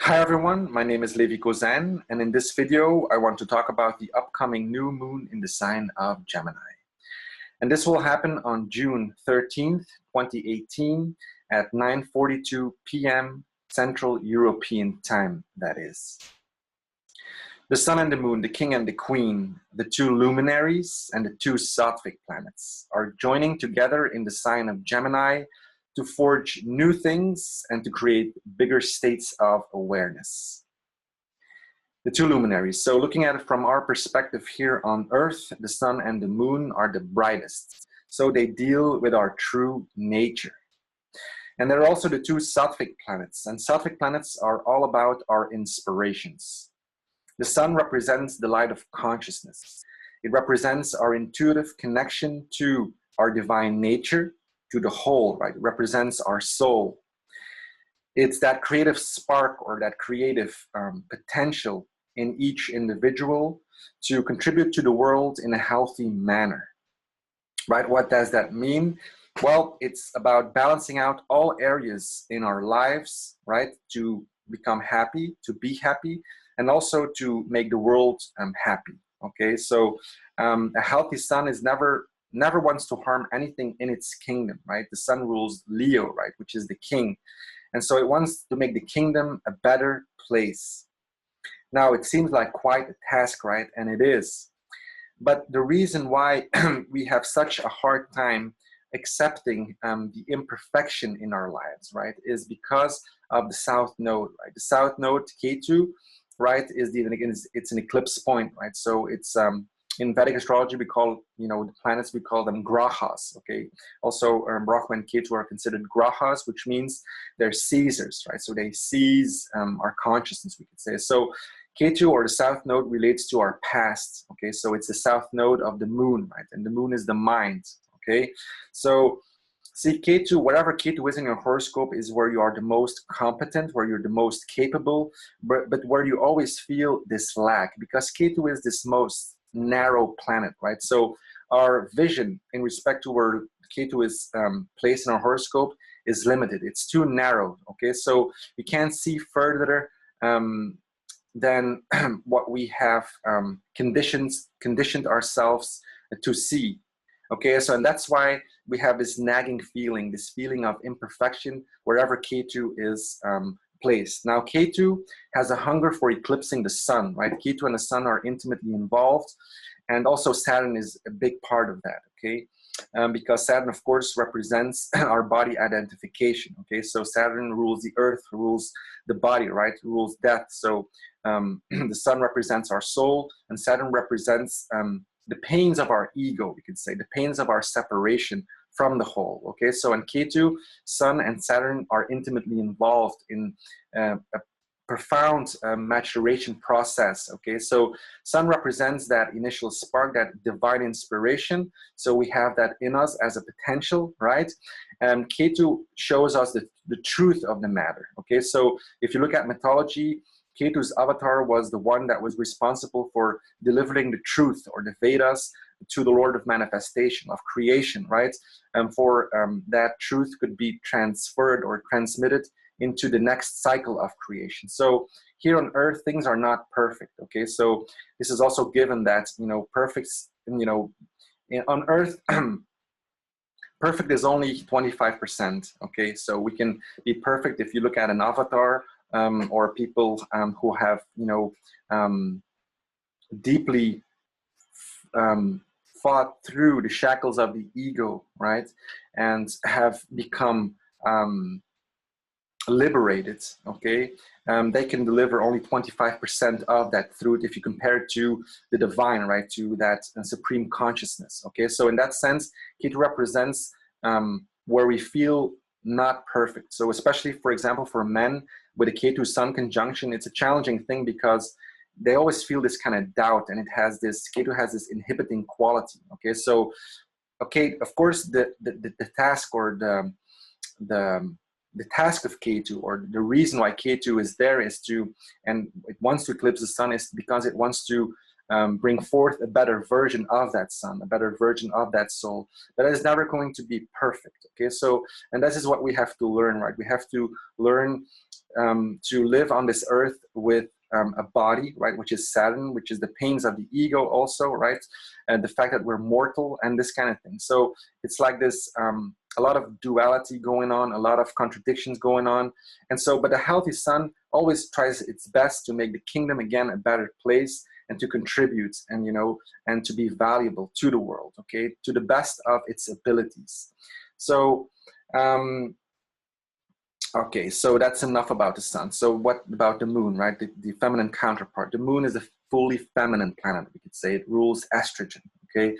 Hi everyone, my name is Levi, and in this video I want to talk about the upcoming new moon in the sign of Gemini. And this will happen on June 13th, 2018 at 9:42 p.m. Central European Time, that is. The sun and the moon, the king and the queen, the two luminaries and the two Sattvic planets are joining together in the sign of Gemini to forge new things and to create bigger states of awareness. The two luminaries. So looking at it from our perspective here on Earth, the sun and the moon are the brightest. So they deal with our true nature. And they're also the two Sattvic planets. And Sattvic planets are all about our inspirations. The sun represents the light of consciousness. It represents our intuitive connection to our divine nature, to the whole, right? It represents our soul. It's that creative spark or that creative potential in each individual to contribute to the world in a healthy manner, right? What does that mean? Well, it's about balancing out all areas in our lives, right? To become happy, to be happy, and also to make the world happy, okay? So a healthy sun is never wants to harm anything in its kingdom, right? The sun rules Leo, right, which is the king. And so it wants to make the kingdom a better place. Now, it seems like quite a task, right? And it is. But the reason why we have such a hard time accepting the imperfection in our lives, right, is because of the South Node, right? The South Node, Ketu, right, it's an eclipse point, right? So it's in Vedic astrology, we call, the planets, we call them grahas, okay? Also, Rahu and Ketu are considered grahas, which means they're seizers, right? So they seize our consciousness, we could say. So Ketu, or the South Node, relates to our past, okay? So it's the South Node of the moon, right? And the moon is the mind, okay? So see, Ketu, whatever Ketu is in your horoscope is where you are the most competent, where you're the most capable, but where you always feel this lack, because Ketu is this most narrow planet, right? So our vision in respect to where Ketu is placed in our horoscope is limited. It's too narrow, okay? So we can't see further than what we have conditioned ourselves to see, okay? So, and that's why we have this nagging feeling, this feeling of imperfection wherever Ketu is placed. Now, Ketu has a hunger for eclipsing the sun, right? Ketu and the sun are intimately involved, and also Saturn is a big part of that, okay? Because Saturn, of course, represents our body identification, okay? So Saturn rules the earth, rules the body, right? Rules death. So the sun represents our soul, and Saturn represents the pains of our ego, we could say, the pains of our separation from the whole, okay? So in Ketu, Sun and Saturn are intimately involved in a profound maturation process, okay? So Sun represents that initial spark, that divine inspiration. So we have that in us as a potential, right? And Ketu shows us the truth of the matter, okay? So if you look at mythology, Ketu's avatar was the one that was responsible for delivering the truth, or the Vedas, to the Lord of manifestation, of creation, right? And for that truth could be transferred or transmitted into the next cycle of creation. So here on Earth, things are not perfect, okay? So this is also given that, perfect, on Earth, perfect is only 25%, okay? So we can be perfect if you look at an avatar, or people who have, deeply fought through the shackles of the ego, right? And have become liberated, okay? They can deliver only 25% of that truth if you compare it to the divine, right? To that supreme consciousness, okay? So in that sense, it represents where we feel not perfect. So especially, for example, for men with a Ketu Sun conjunction, it's a challenging thing because they always feel this kind of doubt, and Ketu has this inhibiting quality, okay? So, okay, of course, the task, or the task of Ketu, or the reason why Ketu is there, is to, and it wants to eclipse the sun, is because it wants to bring forth a better version of that sun, a better version of that soul, but it's never going to be perfect. Okay, so, and this is what we have to learn, right? We have to learn to live on this earth with a body, right, which is Saturn, which is the pains of the ego also, right, and the fact that we're mortal and this kind of thing. So it's like this, a lot of duality going on, a lot of contradictions going on. And so, but a healthy sun always tries its best to make the kingdom again a better place, and to contribute, and, you know, and to be valuable to the world, okay, to the best of its abilities. So, okay, so that's enough about the sun. So what about the moon, right? The feminine counterpart. The moon is a fully feminine planet, we could say. It rules estrogen, okay?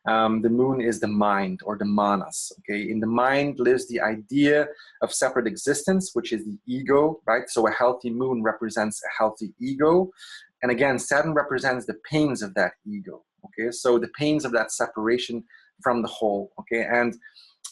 The moon is the mind, or the manas, okay? In the mind lives the idea of separate existence, which is the ego, right? So a healthy moon represents a healthy ego. And again, Saturn represents the pains of that ego, okay? So the pains of that separation from the whole, okay? And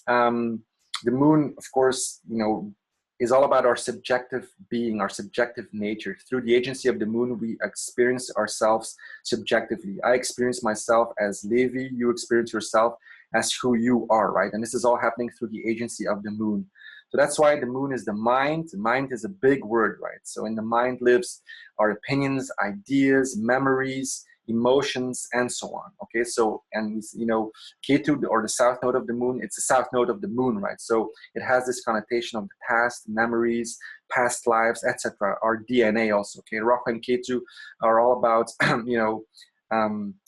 the moon, of course, you know, is all about our subjective being, our subjective nature. Through the agency of the moon, we experience ourselves subjectively. I experience myself as Levi, you experience yourself as who you are, right? And this is all happening through the agency of the moon. So that's why the moon is the mind. The mind is a big word, right? So in the mind lives our opinions, ideas, memories, emotions, and so on. Okay, so, and you know, Ketu, or the south node of the moon, it's the south node of the moon, right? So it has this connotation of the past, memories, past lives, etc. Our DNA also. Okay, Rahu and Ketu are all about you know,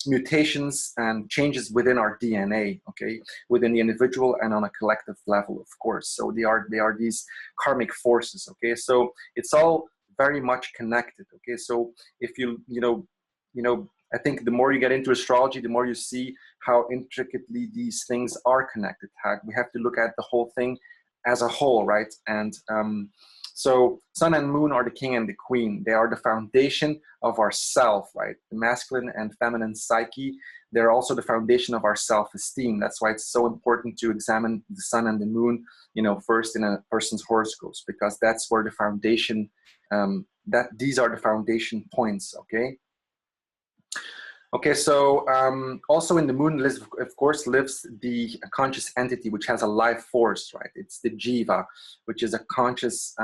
mutations and changes within our DNA, okay, within the individual and on a collective level, of course. So they are these karmic forces. Okay, so it's all very much connected. Okay, so if you know, I think the more you get into astrology, the more you see how intricately these things are connected. We have to look at the whole thing as a whole, right? And so sun and moon are the king and the queen. They are the foundation of our self, right? The masculine and feminine psyche. They're also the foundation of our self-esteem. That's why it's so important to examine the sun and the moon, you know, first in a person's horoscopes, because that's where the foundation, these are the foundation points, okay? Okay, so also in the moon, of course, lives the conscious entity, which has a life force, right? It's the jiva, which is a conscious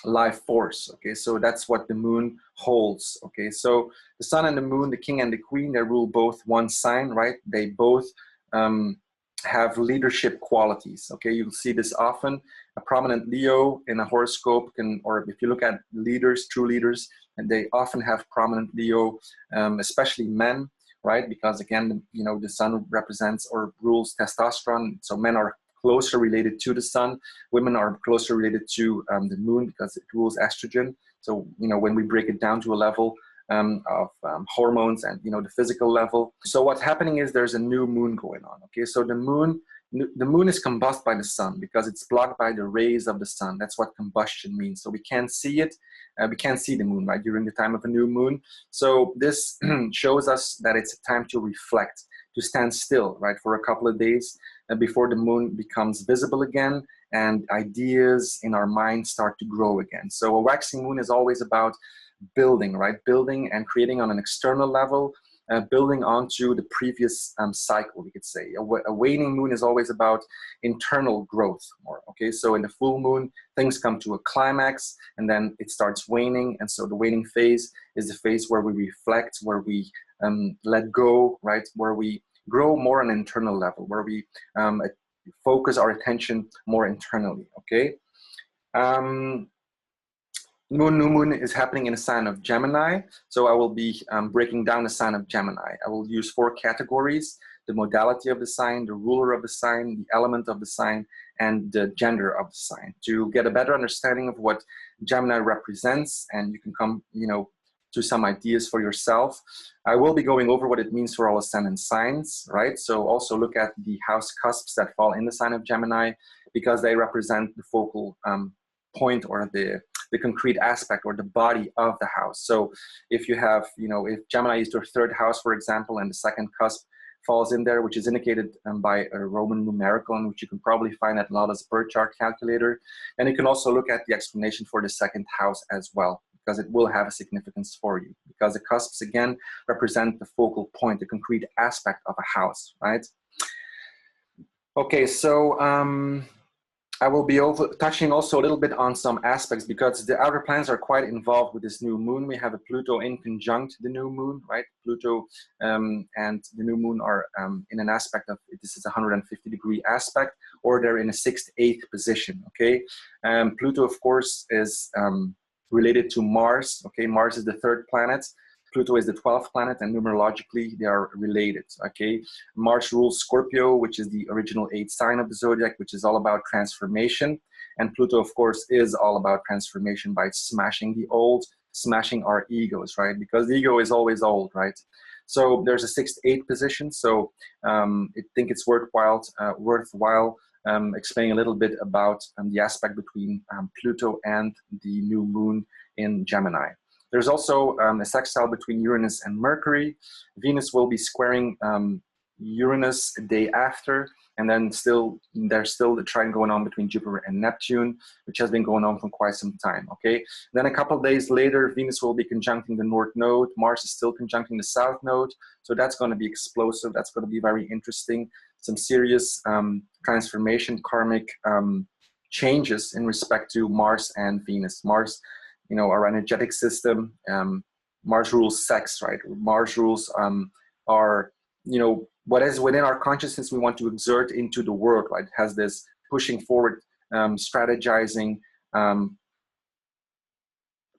life force. Okay, so that's what the moon holds. Okay, so the sun and the moon, the king and the queen, they rule both one sign, right? They both have leadership qualities. Okay, you'll see this often. A prominent Leo in a horoscope can, or if you look at leaders, true leaders, and they often have prominent Leo, especially men, right? Because again, you know, the sun represents or rules testosterone. So men are closer related to the sun. Women are closer related to the moon because it rules estrogen. So, you know, when we break it down to a level of hormones and, you know, the physical level. So what's happening is there's a new moon going on. Okay, so the moon is combusted by the sun because it's blocked by the rays of the sun. That's what combustion means. So we can't see it. We can't see the moon, right, during the time of a new moon. So this shows us that it's time to reflect, to stand still, right, for a couple of days before the moon becomes visible again and ideas in our mind start to grow again. So a waxing moon is always about building, right, building and creating on an external level, building onto the previous cycle, we could say. A waning moon is always about internal growth more, okay? So in the full moon, things come to a climax and then it starts waning. And so the waning phase is the phase where we reflect, where we let go, right? Where we grow more on an internal level, where we focus our attention more internally, okay? New moon is happening in a sign of Gemini. So I will be breaking down the sign of Gemini. I will use 4 categories: the modality of the sign, the ruler of the sign, the element of the sign, and the gender of the sign, to get a better understanding of what Gemini represents. And you can come, you know, to some ideas for yourself. I will be going over what it means for all ascendant signs, right? So also look at the house cusps that fall in the sign of Gemini, because they represent the focal point, or the concrete aspect, or the body of the house. So if you have, you know, if Gemini is your 3rd house, for example, and the 2nd cusp falls in there, which is indicated by a Roman numerical, and which you can probably find at Lada's birth chart calculator. And you can also look at the explanation for the 2nd house as well. because it will have a significance for you, because the cusps again represent the focal point, the concrete aspect of a house, right? Okay, so I will be touching also a little bit on some aspects, because the outer planets are quite involved with this new moon. We have a Pluto in conjunct the new moon, right? Pluto and the new moon are in an aspect of, this is a 150-degree aspect, or they're in a 6th, 8th position, okay? Pluto, of course, is related to Mars, okay? Mars is the 3rd planet. Pluto is the 12th planet, and numerologically they are related, okay? Mars rules Scorpio, which is the original 8th sign of the zodiac, which is all about transformation. And Pluto, of course, is all about transformation by smashing the old, smashing our egos, right? Because the ego is always old, right? So there's a 6th, 8th position. So I think it's worthwhile explaining a little bit about the aspect between Pluto and the new moon in Gemini. There's also a sextile between Uranus and Mercury. Venus will be squaring Uranus a day after, and then there's still the trine going on between Jupiter and Neptune, which has been going on for quite some time, okay? Then a couple of days later, Venus will be conjuncting the North Node. Mars is still conjuncting the South Node, so that's going to be explosive. That's going to be very interesting. Some serious transformation, karmic changes in respect to Mars and Venus. Mars, you know, our energetic system, Mars rules sex, right? Mars rules our, you know, what is within our consciousness we want to exert into the world, right? It has this pushing forward, strategizing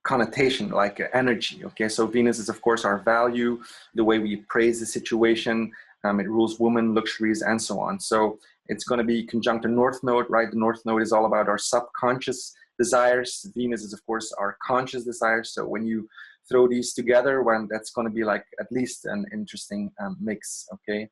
connotation, like energy, okay? So Venus is, of course, our value, the way we appraise the situation. It rules women, luxuries, and so on. So it's going to be conjunct the North Node, right? The North Node is all about our subconscious desires. Venus is, of course, our conscious desires. So when you throw these together, that's going to be like at least an interesting mix, okay?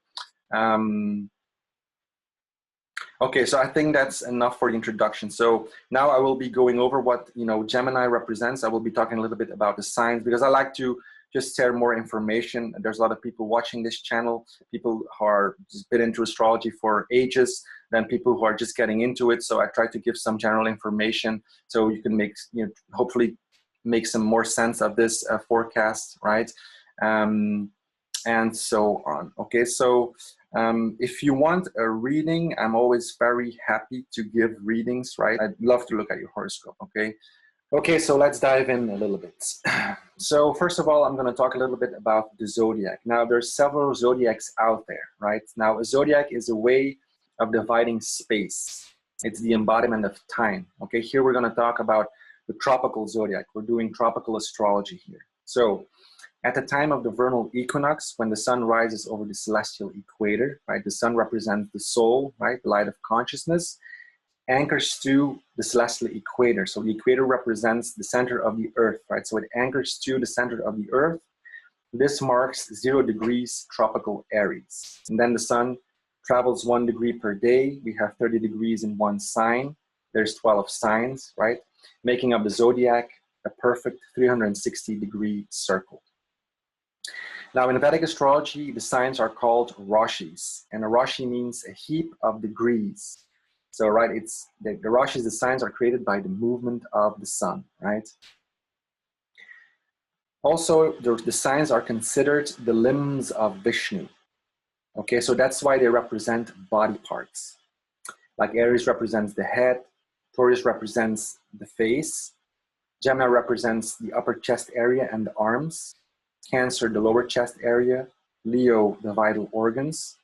Okay, so I think that's enough for the introduction. So now I will be going over what, you know, Gemini represents. I will be talking a little bit about the signs, because I like to just share more information. There's a lot of people watching this channel, people who are just been into astrology for ages, then people who are just getting into it. So I try to give some general information so you can make, you know, hopefully make some more sense of this forecast, right? And so on. Okay, so if you want a reading, I'm always very happy to give readings, right? I'd love to look at your horoscope, okay? Okay, so let's dive in a little bit. So first of all, I'm going to talk a little bit about the zodiac. Now, there's several zodiacs out there, right? Now, a zodiac is a way of dividing space. It's the embodiment of time. Okay, here we're going to talk about the tropical zodiac. We're doing tropical astrology here. So at the time of the vernal equinox, when the sun rises over the celestial equator, right? The sun represents the soul, right? The light of consciousness, anchors to the celestial equator. So the equator represents the center of the earth, right? So it anchors to the center of the earth. This marks 0 degrees tropical Aries. And then the sun travels 1 degree per day. We have 30 degrees in one sign. There's 12 signs, right? Making up the zodiac a perfect 360-degree circle. Now, in Vedic astrology, the signs are called rashis, and a rashi means a heap of degrees. So, right, it's the rashis, the signs are created by the movement of the sun, right? Also, the signs are considered the limbs of Vishnu. Okay, so that's why they represent body parts. Like Aries represents the head, Taurus represents the face, Gemini represents the upper chest area and the arms, Cancer, the lower chest area, Leo, the vital organs,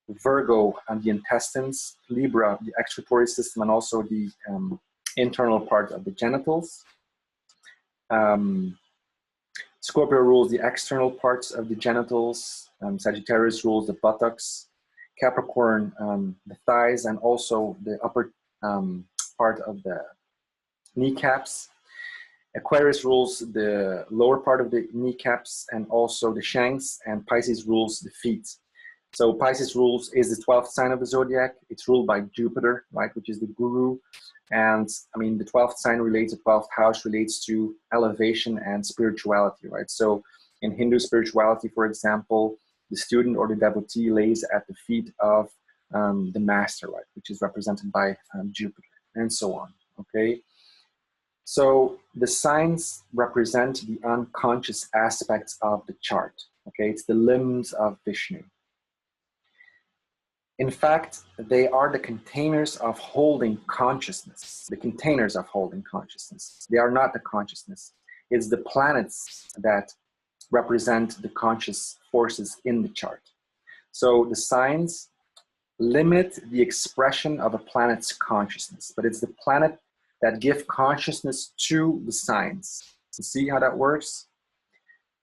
Virgo, and the intestines, Libra, the excretory system, and also the internal part of the genitals. Scorpio rules the external parts of the genitals. Sagittarius rules the buttocks. Capricorn, the thighs, and also the upper part of the kneecaps. Aquarius rules the lower part of the kneecaps and also the shanks, and Pisces rules the feet. So Pisces is the 12th sign of the zodiac. It's ruled by Jupiter, right, which is the guru. And I mean, the 12th sign relates, the 12th house relates to elevation and spirituality, right? So in Hindu spirituality, for example, the student or the devotee lays at the feet of the master, right, which is represented by Jupiter, and so on, okay? So the signs represent the unconscious aspects of the chart. Okay, it's the limbs of Vishnu. In fact, they are the containers of holding consciousness. The containers of holding consciousness. They are not the consciousness. It's the planets that represent the conscious forces in the chart. So the signs limit the expression of a planet's consciousness, but it's the planet that give consciousness to the signs. You see how that works?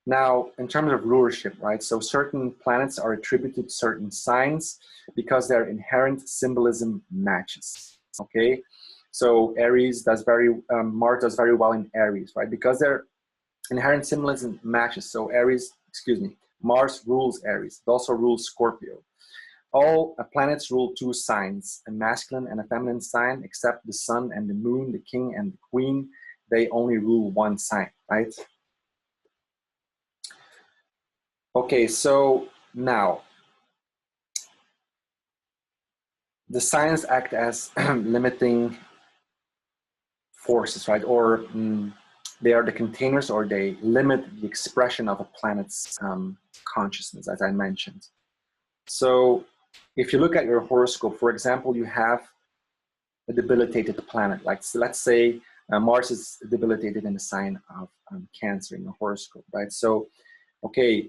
Now, in terms of rulership, right? So certain planets are attributed to certain signs because their inherent symbolism matches, okay? So Aries does Mars does very well in Aries, right? Because their inherent symbolism matches. So Mars rules Aries. It also rules Scorpio. All planets rule two signs, a masculine and a feminine sign, except the sun and the moon, the king and the queen. They only rule one sign, right? Okay, so now the signs act as limiting forces, right? Or they are the containers, or they limit the expression of a planet's consciousness, as I mentioned. So if you look at your horoscope, for example, you have a debilitated planet. Like, so let's say Mars is debilitated in the sign of Cancer in the horoscope, right? So, okay,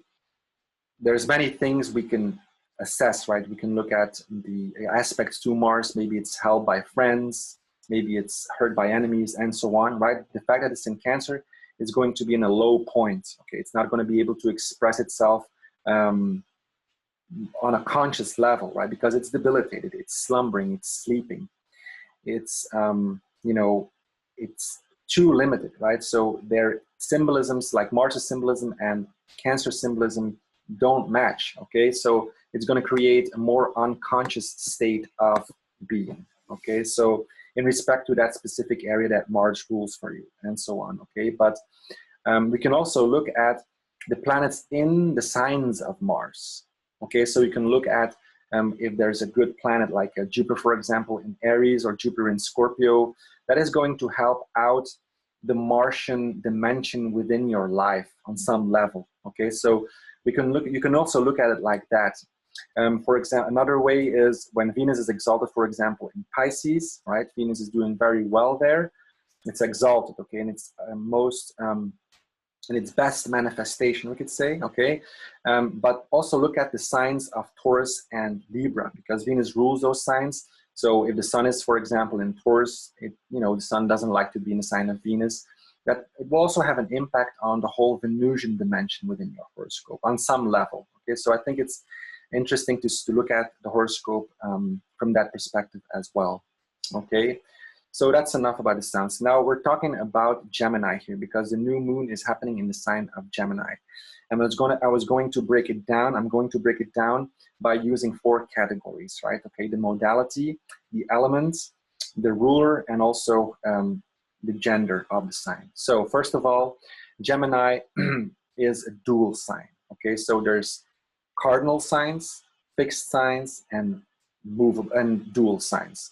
there's many things we can assess, right? We can look at the aspects to Mars. Maybe it's held by friends, maybe it's hurt by enemies, and so on, right? The fact that it's in Cancer is going to be in a low point, okay? It's not going to be able to express itself on a conscious level, right? Because it's debilitated, it's slumbering, it's sleeping. It's, you know, it's too limited, right? So their symbolisms, like Mars's symbolism and Cancer symbolism, don't match, okay? So it's going to create a more unconscious state of being, okay? So in respect to that specific area that Mars rules for you, and so on, okay? But we can also look at the planets in the signs of Mars, okay? So you can look at if there's a good planet like Jupiter, for example, in Aries, or Jupiter in Scorpio, that is going to help out the Martian dimension within your life on some level, okay? So we can look, you can also look at it like that. For example, another way is when Venus is exalted, for example, in Pisces, right? Venus is doing very well there. It's exalted, okay? And it's in its best manifestation, we could say, okay? But also look at the signs of Taurus and Libra, because Venus rules those signs. So if the sun is, for example, in Taurus, the sun doesn't like to be in the sign of Venus. That it will also have an impact on the whole Venusian dimension within your horoscope on some level, okay? So I think it's interesting to look at the horoscope from that perspective as well, okay? So that's enough about the signs. Now we're talking about Gemini here, because the new moon is happening in the sign of Gemini. And I was going to break it down. I'm going to break it down by using 4 categories, right? Okay, the modality, the elements, the ruler, and also the gender of the sign. So first of all, Gemini is a dual sign. Okay, so there's cardinal signs, fixed signs, and movable and dual signs.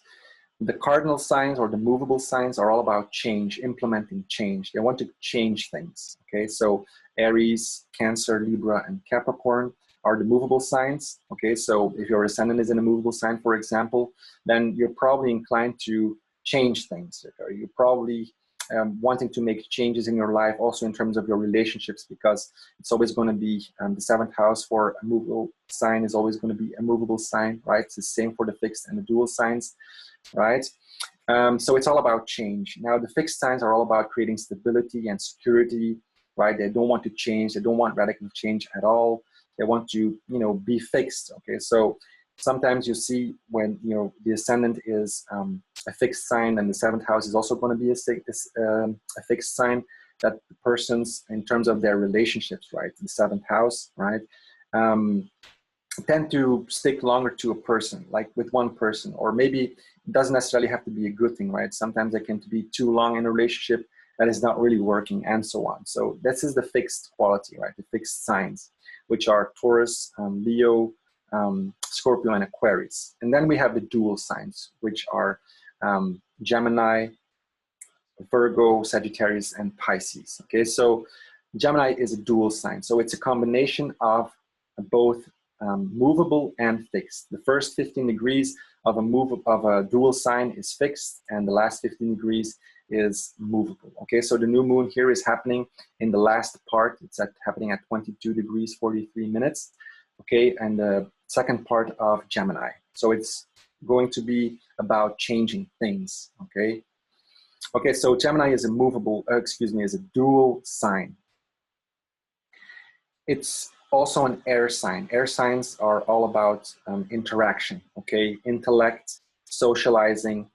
The cardinal signs, or the movable signs, are all about change, implementing change. They want to change things, okay? So Aries, Cancer, Libra, and Capricorn are the movable signs, okay? So if your ascendant is in a movable sign, for example, then you're probably inclined to change things. Okay? You're probably wanting to make changes in your life, also in terms of your relationships, because it's always going to be the 7th house for a movable sign is always going to be a movable sign, right? It's the same for the fixed and the dual signs, right? So it's all about change. Now the fixed signs are all about creating stability and security, right? They don't want to change. They don't want radical change at all. They want to, be fixed, okay? So sometimes you see when, the ascendant is a fixed sign, and the 7th house is also going to be a fixed sign, that the persons, in terms of their relationships, right, the 7th house, right, tend to stick longer to a person, like with one person, or maybe it doesn't necessarily have to be a good thing, right? Sometimes they can be too long in a relationship that is not really working, and so on. So this is the fixed quality, right? The fixed signs, which are Taurus, Leo, Scorpio, and Aquarius. And then we have the dual signs, which are Gemini, Virgo, Sagittarius, and Pisces. Okay, so Gemini is a dual sign. So it's a combination of both movable and fixed. The first 15 degrees of a dual sign is fixed, and the last 15 degrees is movable. Okay, so the new moon here is happening in the last part. It's happening at 22 degrees 43 minutes. Okay, and the second part of Gemini. So it's going to be about changing things. Okay. Okay, so Gemini is is a dual sign. It's also an air sign. Air signs are all about interaction, okay? Intellect, socializing.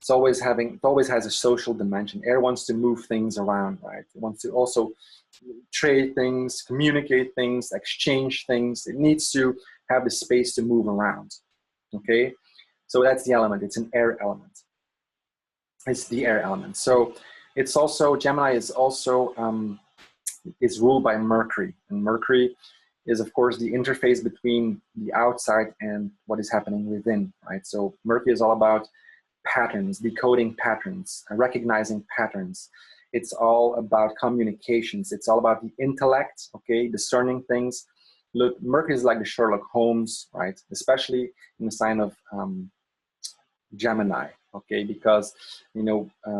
It always has a social dimension. Air wants to move things around, right? It wants to also trade things, communicate things, exchange things. It needs to have the space to move around, okay? So that's the element. It's an air element. It's the air element. So it's also, Gemini is also, is ruled by Mercury. And Mercury is, of course, the interface between the outside and what is happening within, right? So Mercury is all about patterns, decoding patterns, recognizing patterns. It's all about communications. It's all about the intellect, okay, discerning things. Look, Mercury is like the Sherlock Holmes, right? Especially in the sign of Gemini, okay, because, you know, I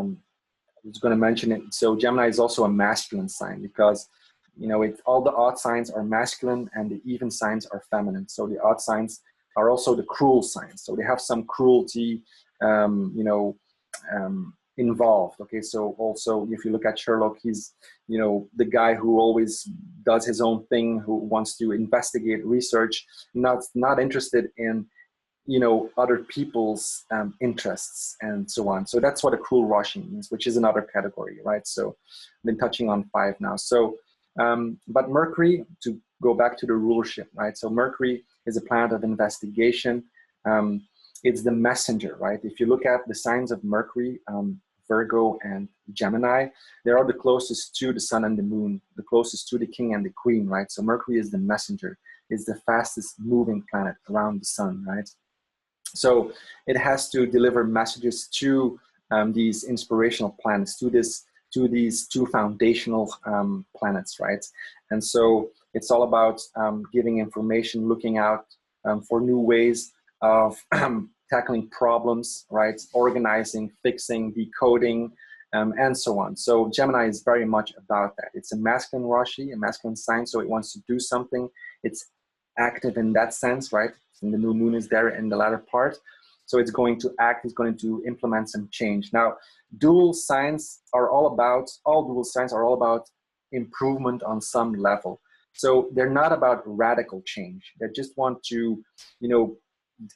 was going to mention it. So Gemini is also a masculine sign because, you know, all the odd signs are masculine and the even signs are feminine. So the odd signs are also the cruel signs. So they have some cruelty, involved. Okay, so also if you look at Sherlock, he's, you know, the guy who always does his own thing, who wants to investigate, research, not interested in, you know, other people's interests and so on. So that's what a cruel Rashi means, which is another category, right? So I've been touching on 5 now. So, but Mercury, to go back to the rulership, right? So Mercury is a planet of investigation. It's the messenger, right? If you look at the signs of Mercury, Virgo and Gemini, they are the closest to the sun and the moon, the closest to the king and the queen, right? So Mercury is the messenger, is the fastest moving planet around the sun, right? So it has to deliver messages to these inspirational planets, to these 2 foundational planets, right? And so it's all about giving information, looking out for new ways of tackling problems, right? Organizing, fixing, decoding, and so on. So Gemini is very much about that. It's a masculine Rashi, a masculine sign, so it wants to do something. It's active in that sense, right? And the new moon is there in the latter part. So it's going to act, it's going to implement some change. Now, all dual signs are all about improvement on some level. So they're not about radical change. They just want to, you know,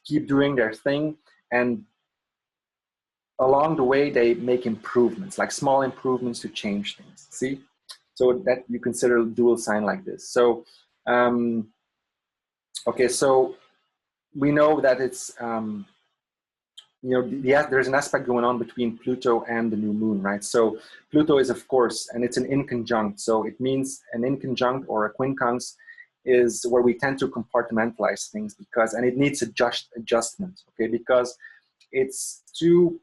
keep doing their thing, and along the way they make improvements, like small improvements to change things. See? So that you consider a dual sign like this. So okay, so we know that it's you know, there's an aspect going on between Pluto and the new moon, right? So Pluto is, of course, and it's an inconjunct. So it means an inconjunct or a quincunx is where we tend to compartmentalize things and it needs adjustment, okay? Because it's 2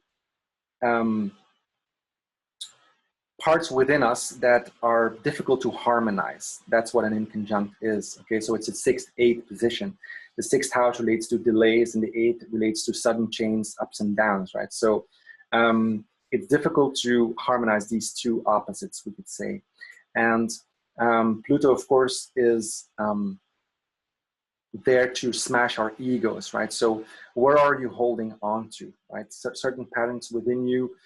parts within us that are difficult to harmonize. That's what an inconjunct is, okay? So it's a 6th, 8th position. The 6th house relates to delays and the 8th relates to sudden change, ups and downs, right? So it's difficult to harmonize these 2 opposites, we could say. And Pluto, of course, is there to smash our egos, right? So where are you holding on to, right? Certain patterns within you,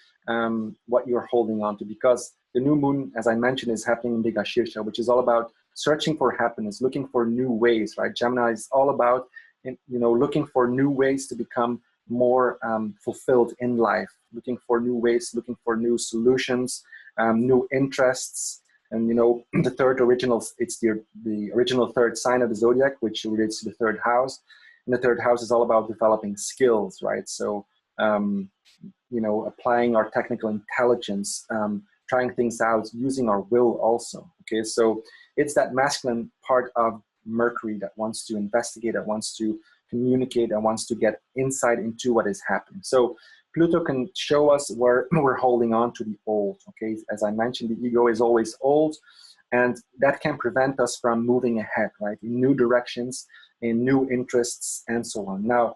what you're holding on to, because the new moon, as I mentioned, is happening in Digashirsha, which is all about searching for happiness, looking for new ways, right? Gemini is all about, you know, looking for new ways to become more fulfilled in life, looking for new ways, looking for new solutions, new interests. And, you know, it's the original 3rd sign of the zodiac, which relates to the 3rd house. And the 3rd house is all about developing skills, right? So, you know, applying our technical intelligence, trying things out, using our will also, okay? So it's that masculine part of Mercury that wants to investigate, that wants to communicate, that wants to get insight into what is happening. So Pluto can show us where we're holding on to the old, okay? As I mentioned, the ego is always old, and that can prevent us from moving ahead, right? In new directions, in new interests, and so on. Now,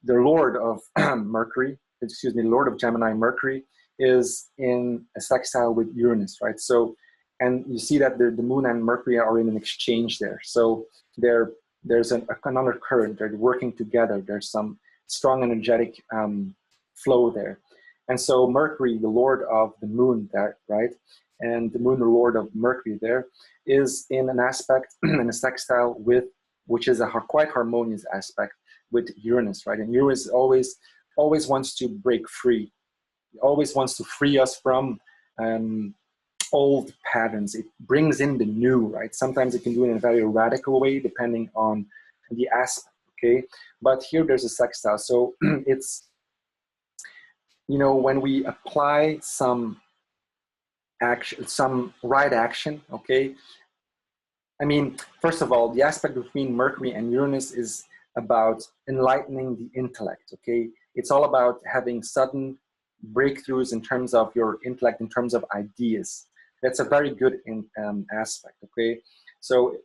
the Lord of Mercury, excuse me, Lord of Gemini, Mercury, is in a sextile with Uranus, right? So, and you see that the Moon and Mercury are in an exchange there. So there's an undercurrent, they're working together. There's some strong energetic flow there. And so Mercury, the Lord of the Moon there, right? And the Moon, the Lord of Mercury there, is in an aspect, in a sextile with, which is a quite harmonious aspect with Uranus, right? And Uranus always wants to break free. It always wants to free us from old patterns. It brings in the new, right? Sometimes it can do it in a very radical way, depending on the aspect, okay? But here there's a sextile. So it's, you know, when we apply some action, some right action, okay? I mean, first of all, the aspect between Mercury and Uranus is about enlightening the intellect, okay? It's all about having sudden breakthroughs in terms of your intellect, in terms of ideas. That's a very good aspect, okay? So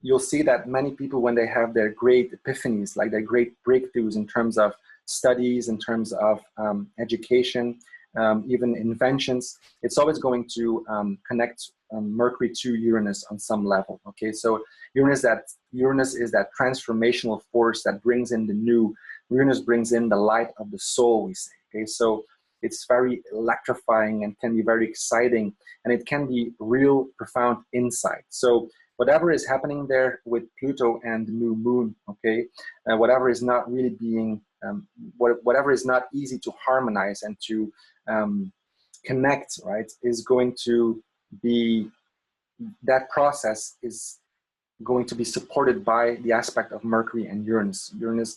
you'll see that many people, when they have their great epiphanies, like their great breakthroughs in terms of studies, in terms of education, even inventions, it's always going to connect Mercury to Uranus on some level, okay? So Uranus is that transformational force that brings in the new. Uranus brings in the light of the soul, we say, okay? So it's very electrifying and can be very exciting, and it can be real profound insight. So whatever is happening there with Pluto and the new moon, okay, whatever is not really being, whatever is not easy to harmonize and to connect, right, is going to be, that process is going to be supported by the aspect of Mercury and Uranus. Uranus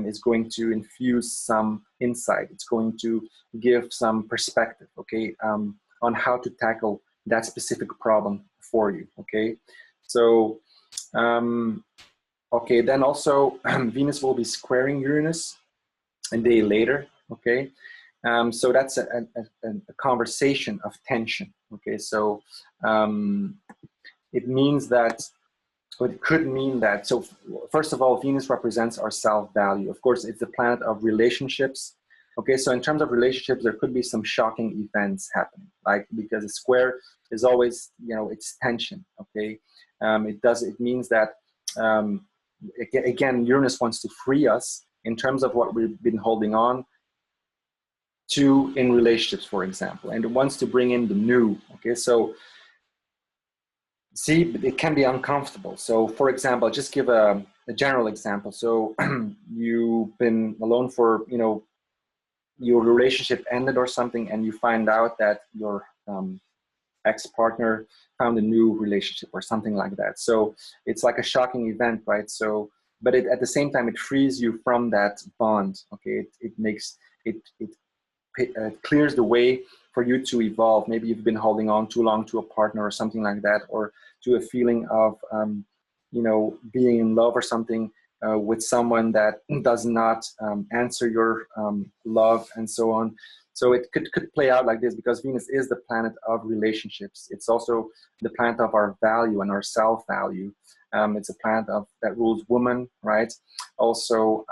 is going to infuse some insight. It's going to give some perspective, okay, on how to tackle that specific problem for you, okay? So, okay, then also Venus will be squaring Uranus a day later, okay? So that's a conversation of tension, okay? So it means that, or it could mean that, so first of all, Venus represents our self-value. Of course, it's the planet of relationships. Okay, so in terms of relationships, there could be some shocking events happening, like, because a square is always, you know, it's tension, okay? It means that, again, Uranus wants to free us in terms of what we've been holding on to in relationships, for example, and it wants to bring in the new, okay? So, see, it can be uncomfortable. So, for example, just give a general example. So, you've been alone for, you know, your relationship ended or something, and you find out that your ex-partner found a new relationship or something like that. So, it's like a shocking event, right? So, but at the same time, it frees you from that bond. Okay, it makes it clears the way for you to evolve. Maybe you've been holding on too long to a partner or something like that, or to a feeling of, you know, being in love or something with someone that does not answer your love and so on. So it could play out like this, because Venus is the planet of relationships. It's also the planet of our value and our self-value. It's a planet that rules woman, right? Also,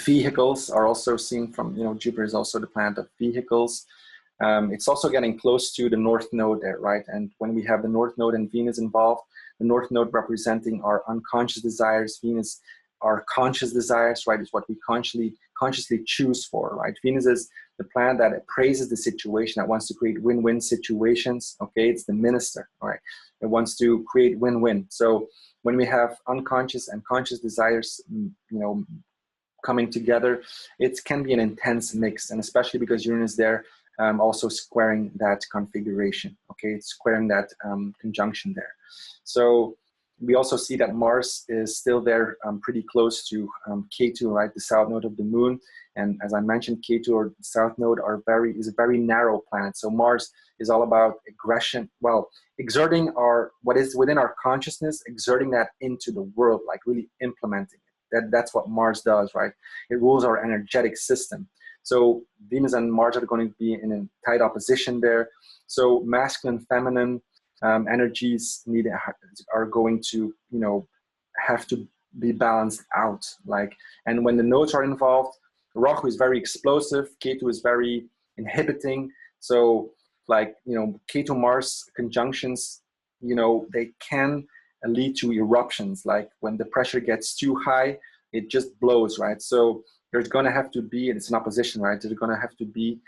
vehicles are also seen from, you know, Jupiter is also the planet of vehicles. It's also getting close to the North Node there, right? And when we have the North Node and Venus involved, the North Node representing our unconscious desires, Venus, our conscious desires, right, is what we consciously choose for, right? Venus is the planet that appraises the situation, that wants to create win-win situations, okay? It's the minister, right? It wants to create win-win. So when we have unconscious and conscious desires, you know, coming together, it can be an intense mix, and especially because Uranus there, also squaring that configuration, okay? It's squaring that conjunction there. So we also see that Mars is still there, pretty close to Ketu, right, the south node of the moon. And as I mentioned, Ketu or the south node is a very narrow planet. So Mars is all about aggression, well, exerting what is within our consciousness, exerting that into the world, like really implementing it. That's what Mars does, right? It rules our energetic system. So Venus and Mars are going to be in a tight opposition there. So masculine, feminine energies are going to, you know, have to be balanced out. Like, and when the nodes are involved, Rahu is very explosive, Ketu is very inhibiting. So, like, you know, Ketu Mars conjunctions, you know, they can lead to eruptions. Like when the pressure gets too high, it just blows, right? So there's going to have to be, and it's an opposition, right? There's going to have to be,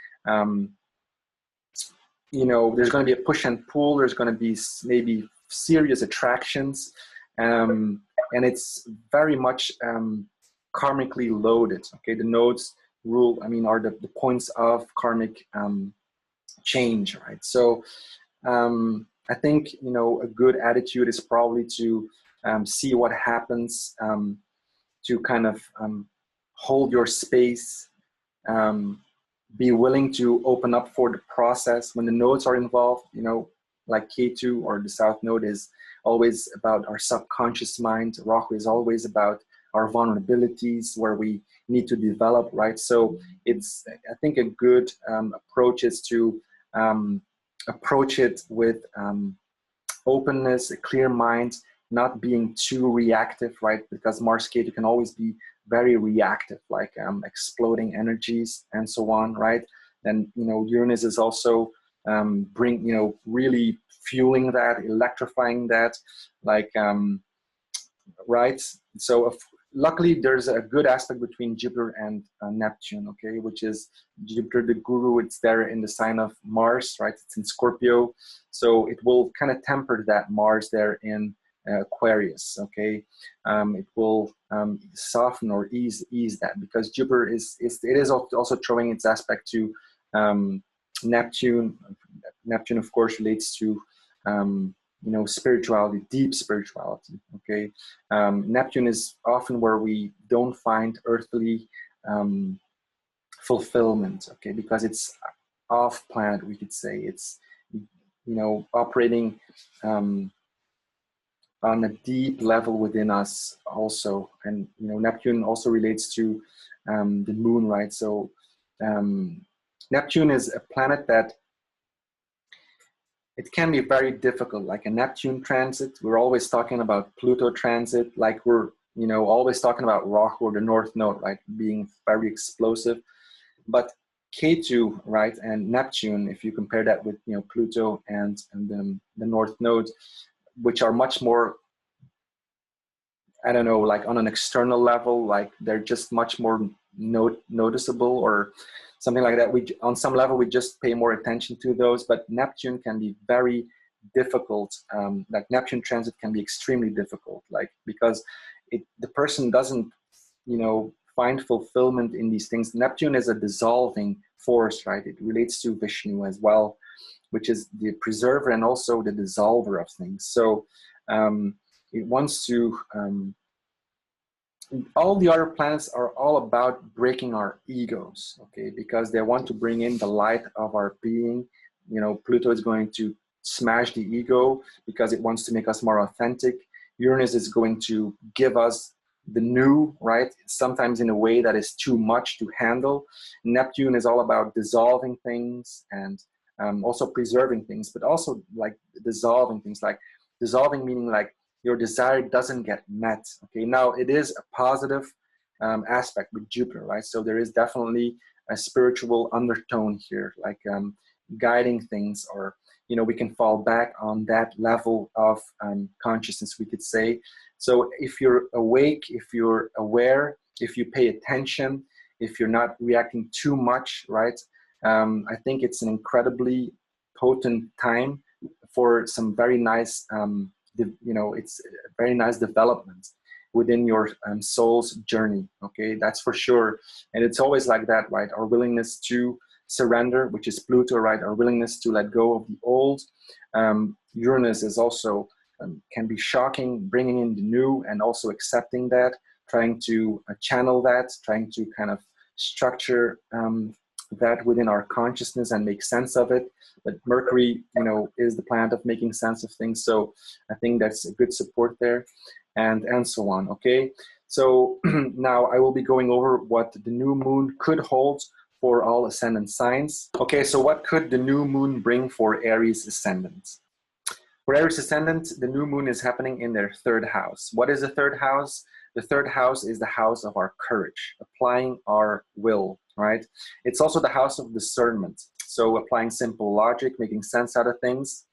you know, there's going to be a push and pull. There's going to be maybe serious attractions, and it's very much karmically loaded. Okay, the nodes rule, I mean, are the points of karmic change, right? So I think, you know, a good attitude is probably to see what happens, to kind of hold your space, be willing to open up for the process. When the nodes are involved, you know, like K2 or the South Node is always about our subconscious mind. Rahu is always about our vulnerabilities, where we need to develop, right? So it's, I think, a good approach is to approach it with openness, a clear mind, not being too reactive, right? Because Mars Ketu can always be very reactive, like exploding energies and so on, right? And, you know, Uranus is also really fueling that, electrifying that, like, right? So luckily there's a good aspect between Jupiter and Neptune, okay, which is Jupiter, the guru, it's there in the sign of Mars, right? It's in Scorpio. So it will kind of temper that Mars there in Aquarius, okay? It will soften or ease that, because Jupiter is also throwing its aspect to Neptune. Neptune, of course, relates to you know, spirituality, deep spirituality, okay? Neptune is often where we don't find earthly fulfillment, okay? Because it's off planet, we could say. It's, you know, operating on a deep level within us also. And, you know, Neptune also relates to the moon, right? So Neptune is a planet that it can be very difficult, like a Neptune transit. We're always talking about Pluto transit, like we're, you know, always talking about Rahu or the North Node, right, being very explosive. But Ketu, right, and Neptune, if you compare that with, you know, Pluto and the North Node, which are much more, I don't know, like on an external level, like they're just much more noticeable or something like that. We, on some level, we just pay more attention to those, but Neptune can be very difficult. Like Neptune transit can be extremely difficult, like, because the person doesn't, you know, find fulfillment in these things. Neptune is a dissolving force, right? It relates to Vishnu as well, which is the preserver and also the dissolver of things. So it wants to, all the other planets are all about breaking our egos, okay? Because they want to bring in the light of our being. You know, Pluto is going to smash the ego because it wants to make us more authentic. Uranus is going to give us the new, right? Sometimes in a way that is too much to handle. Neptune is all about dissolving things and also preserving things, but also like dissolving things, like dissolving meaning like your desire doesn't get met. Okay, now it is a positive aspect with Jupiter, right? So there is definitely a spiritual undertone here, like guiding things, or, you know, we can fall back on that level of consciousness, we could say. So if you're awake, if you're aware, if you pay attention, if you're not reacting too much, right? I think it's an incredibly potent time for some very nice you know, it's a very nice development within your soul's journey, okay? That's for sure. And it's always like that, right? Our willingness to surrender, which is Pluto, right? Our willingness to let go of the old. Uranus is also, can be shocking, bringing in the new and also accepting that, trying to channel that, trying to kind of structure that within our consciousness and make sense of it. But Mercury, you know, is the planet of making sense of things. So I think that's a good support there, and so on, okay? So now I will be going over what the new moon could hold for all ascendant signs. Okay, so what could the new moon bring for Aries ascendant? For Aries ascendant, the new moon is happening in their third house. What is the third house? The third house is the house of our courage, applying our will, right? It's also the house of discernment. So applying simple logic, making sense out of things.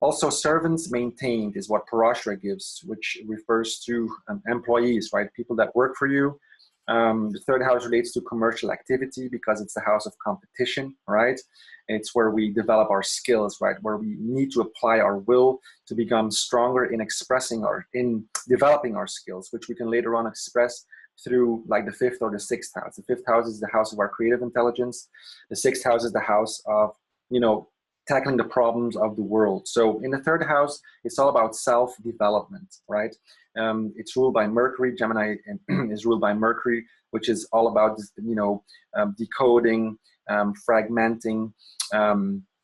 Also, servants maintained is what Parashara gives, which refers to employees, right? People that work for you. The third house relates to commercial activity because it's the house of competition, right? It's where we develop our skills, right? Where we need to apply our will to become stronger in in developing our skills, which we can later on express through like the fifth or the sixth house. The fifth house is the house of our creative intelligence. The sixth house is the house of, tackling the problems of the world. So in the third house, it's all about self-development, right? It's ruled by Mercury. Gemini is ruled by Mercury, which is all about, decoding, fragmenting,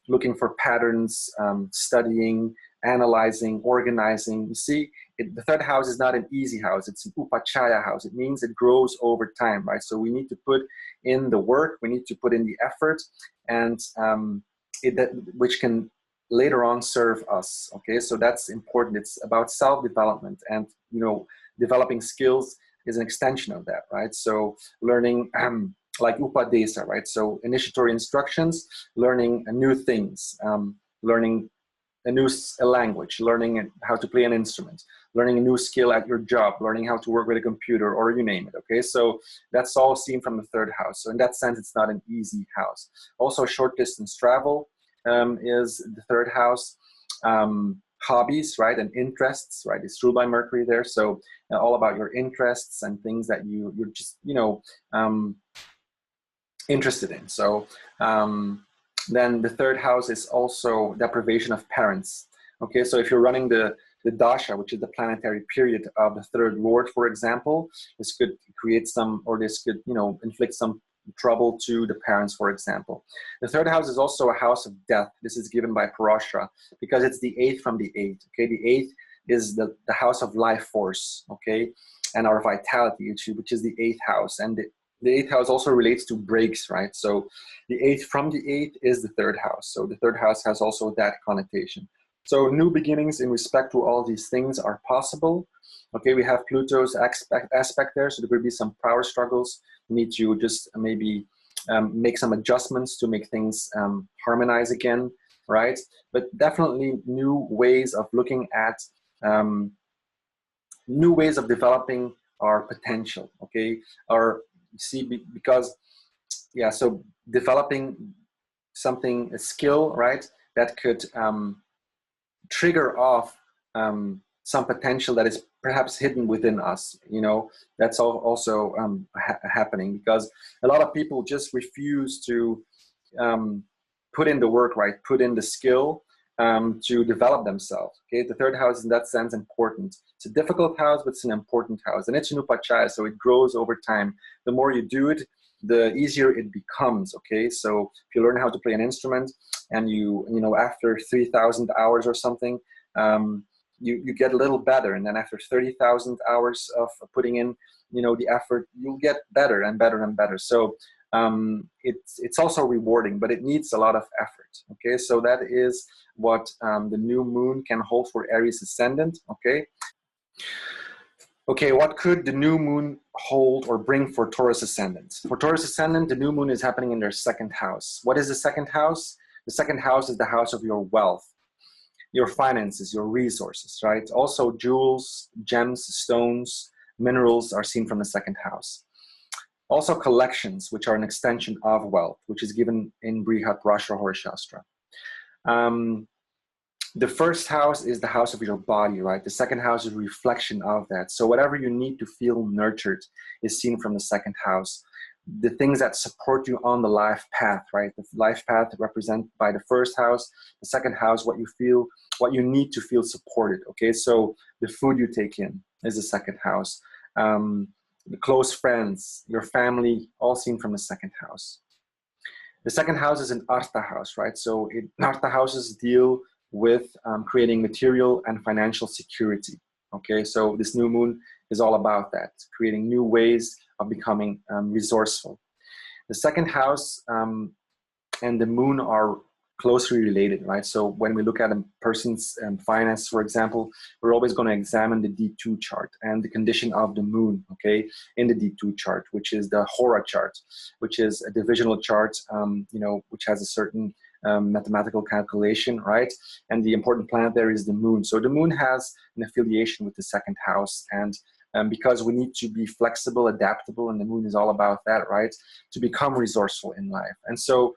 looking for patterns, studying, analyzing, organizing. You see, the third house is not an easy house. It's an upachaya house. It means it grows over time, right? So we need to put in the work. We need to put in the effort, and which can later on serve us. Okay, so that's important. It's about self-development, and developing skills is an extension of that, right? So learning like upadesa, right? So initiatory instructions, learning new things, learning a language, learning how to play an instrument, learning a new skill at your job, learning how to work with a computer, or you name it. Okay, so that's all seen from the third house. So in that sense, it's not an easy house. Also, short distance travel is the third house. Hobbies, right, and interests, right? It's ruled by Mercury there. So all about your interests and things that you're just interested in. So then the third house is also deprivation of parents. Okay, so if you're running the dasha, which is the planetary period of the third lord, for example, this could create some, or this could inflict some trouble to the parents, for example. The third house is also a house of death. This is given by Parashara because it's the eighth from the eighth. Okay, the eighth is the house of life force, okay, and our vitality, which is the eighth house. And the eighth house also relates to breaks, right? So the eighth from the eighth is the third house. So the third house has also that connotation. So new beginnings in respect to all these things are possible. Okay, we have Pluto's aspect there, so there could be some power struggles. We need to just maybe make some adjustments to make things harmonize again, right? But definitely new ways of looking at, new ways of developing our potential, okay? Because, yeah, so developing something, a skill, right, that could trigger off some potential that is perhaps hidden within us. That's also happening because a lot of people just refuse to put in the work, right? Put in the skill to develop themselves. Okay, the third house is in that sense important. It's a difficult house, but it's an important house, and it's an upachaya, so it grows over time. The more you do it, the easier it becomes. Okay, so if you learn how to play an instrument, and after 3,000 hours or something, you get a little better, and then after 30,000 hours of putting in, the effort, you'll get better and better and better. So it's also rewarding, but it needs a lot of effort. Okay, so that is what the new moon can hold for Aries ascendant. Okay, what could the new moon hold or bring for Taurus ascendant? For Taurus ascendant, the new moon is happening in their second house. What is the second house? The second house is the house of your wealth, your finances, your resources, right? Also, jewels, gems, stones, minerals are seen from the second house. Also, collections, which are an extension of wealth, which is given in Brihat Rashtra Horashastra. The first house is the house of your body, right? The second house is a reflection of that. So whatever you need to feel nurtured is seen from the second house. The things that support you on the life path, right? The life path represented by the first house. The second house, what you need to feel supported. Okay, so the food you take in is the second house. The close friends, your family, all seen from the second house. The second house is an Artha house, right? So Artha houses deal with creating material and financial security. Okay, so this new moon is all about that, creating new ways of becoming resourceful. The second house and the moon are closely related, right? So when we look at a person's finance, for example, we're always going to examine the D2 chart and the condition of the moon, okay, in the D2 chart, which is the Hora chart, which is a divisional chart, you know, which has a certain mathematical calculation, right? And the important planet there is the moon. So the moon has an affiliation with the second house, and because we need to be flexible, adaptable, and the moon is all about that, right? To become resourceful in life. And so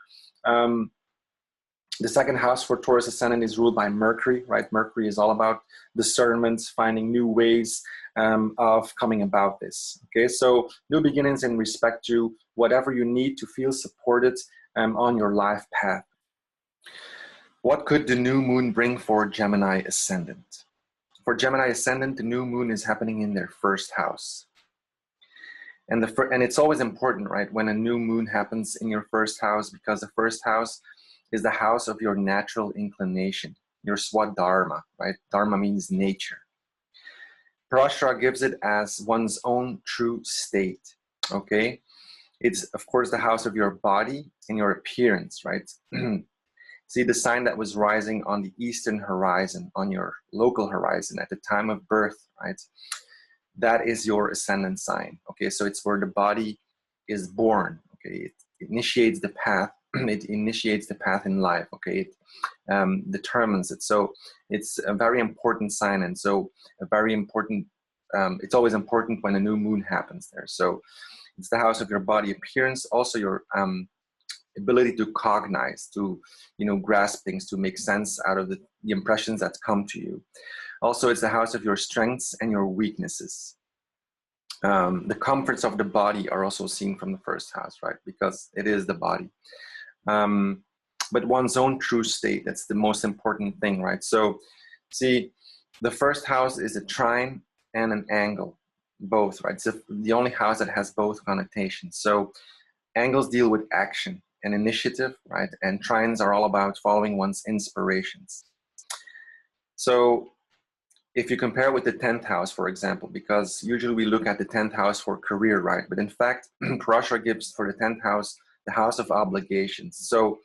the second house for Taurus Ascendant is ruled by Mercury, right? Mercury is all about discernment, finding new ways of coming about this. Okay, so new beginnings in respect to whatever you need to feel supported on your life path. What could the new moon bring for Gemini Ascendant? For Gemini Ascendant, the new moon is happening in their first house. And it's always important, right, when a new moon happens in your first house, because the first house is the house of your natural inclination, your swadharma, right? Dharma means nature. Parashara gives it as one's own true state, okay? It's, of course, the house of your body and your appearance, right? See, the sign that was rising on the eastern horizon, on your local horizon at the time of birth, right? That is your ascendant sign, okay? So it's where the body is born, okay? It initiates the path. It initiates the path in life, okay? It determines it. So it's a very important sign, and so a very important, it's always important when a new moon happens there. So it's the house of your body appearance, also your ability to cognize, to, you know, grasp things, to make sense out of the impressions that come to you. Also, it's the house of your strengths and your weaknesses. The comforts of the body are also seen from the first house, right? Because it is the body. But one's own true state, that's the most important thing, right? So, see, the first house is a trine and an angle, both, right? It's the only house that has both connotations. So, angles deal with action and initiative, right? And trines are all about following one's inspirations. So, if you compare with the 10th house, for example, because usually we look at the 10th house for career, right? But in fact, Parashara gives for the 10th house the house of obligations. So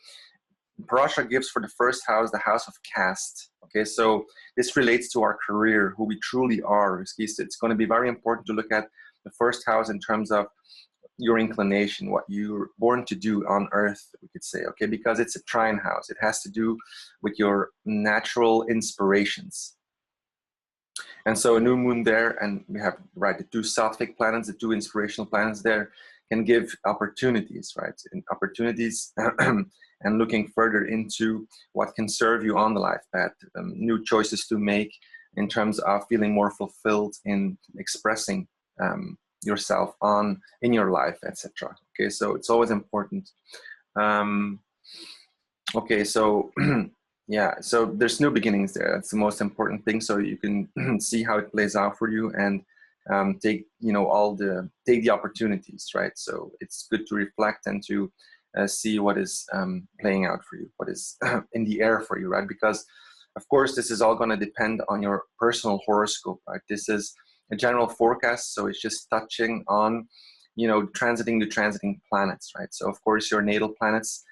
Parashara gives for the first house the house of caste. Okay, so this relates to our career, who we truly are. It's going to be very important to look at the first house in terms of your inclination, what you're born to do on earth, we could say, okay, because it's a trine house. It has to do with your natural inspirations. And so a new moon there, and we have, right, the two Sattvic planets, the two inspirational planets there, can give opportunities, right? And opportunities and looking further into what can serve you on the life path, new choices to make in terms of feeling more fulfilled in expressing yourself in your life, etc. Okay, so it's always important. Okay, so yeah, so there's new beginnings there. That's the most important thing. So you can see how it plays out for you and take, you know, take the opportunities, right? So it's good to reflect and to see what is playing out for you, what is in the air for you, right? Because of course, this is all going to depend on your personal horoscope, right? This is a general forecast, so it's just touching on, you know, transiting planets, right? So of course, your natal planets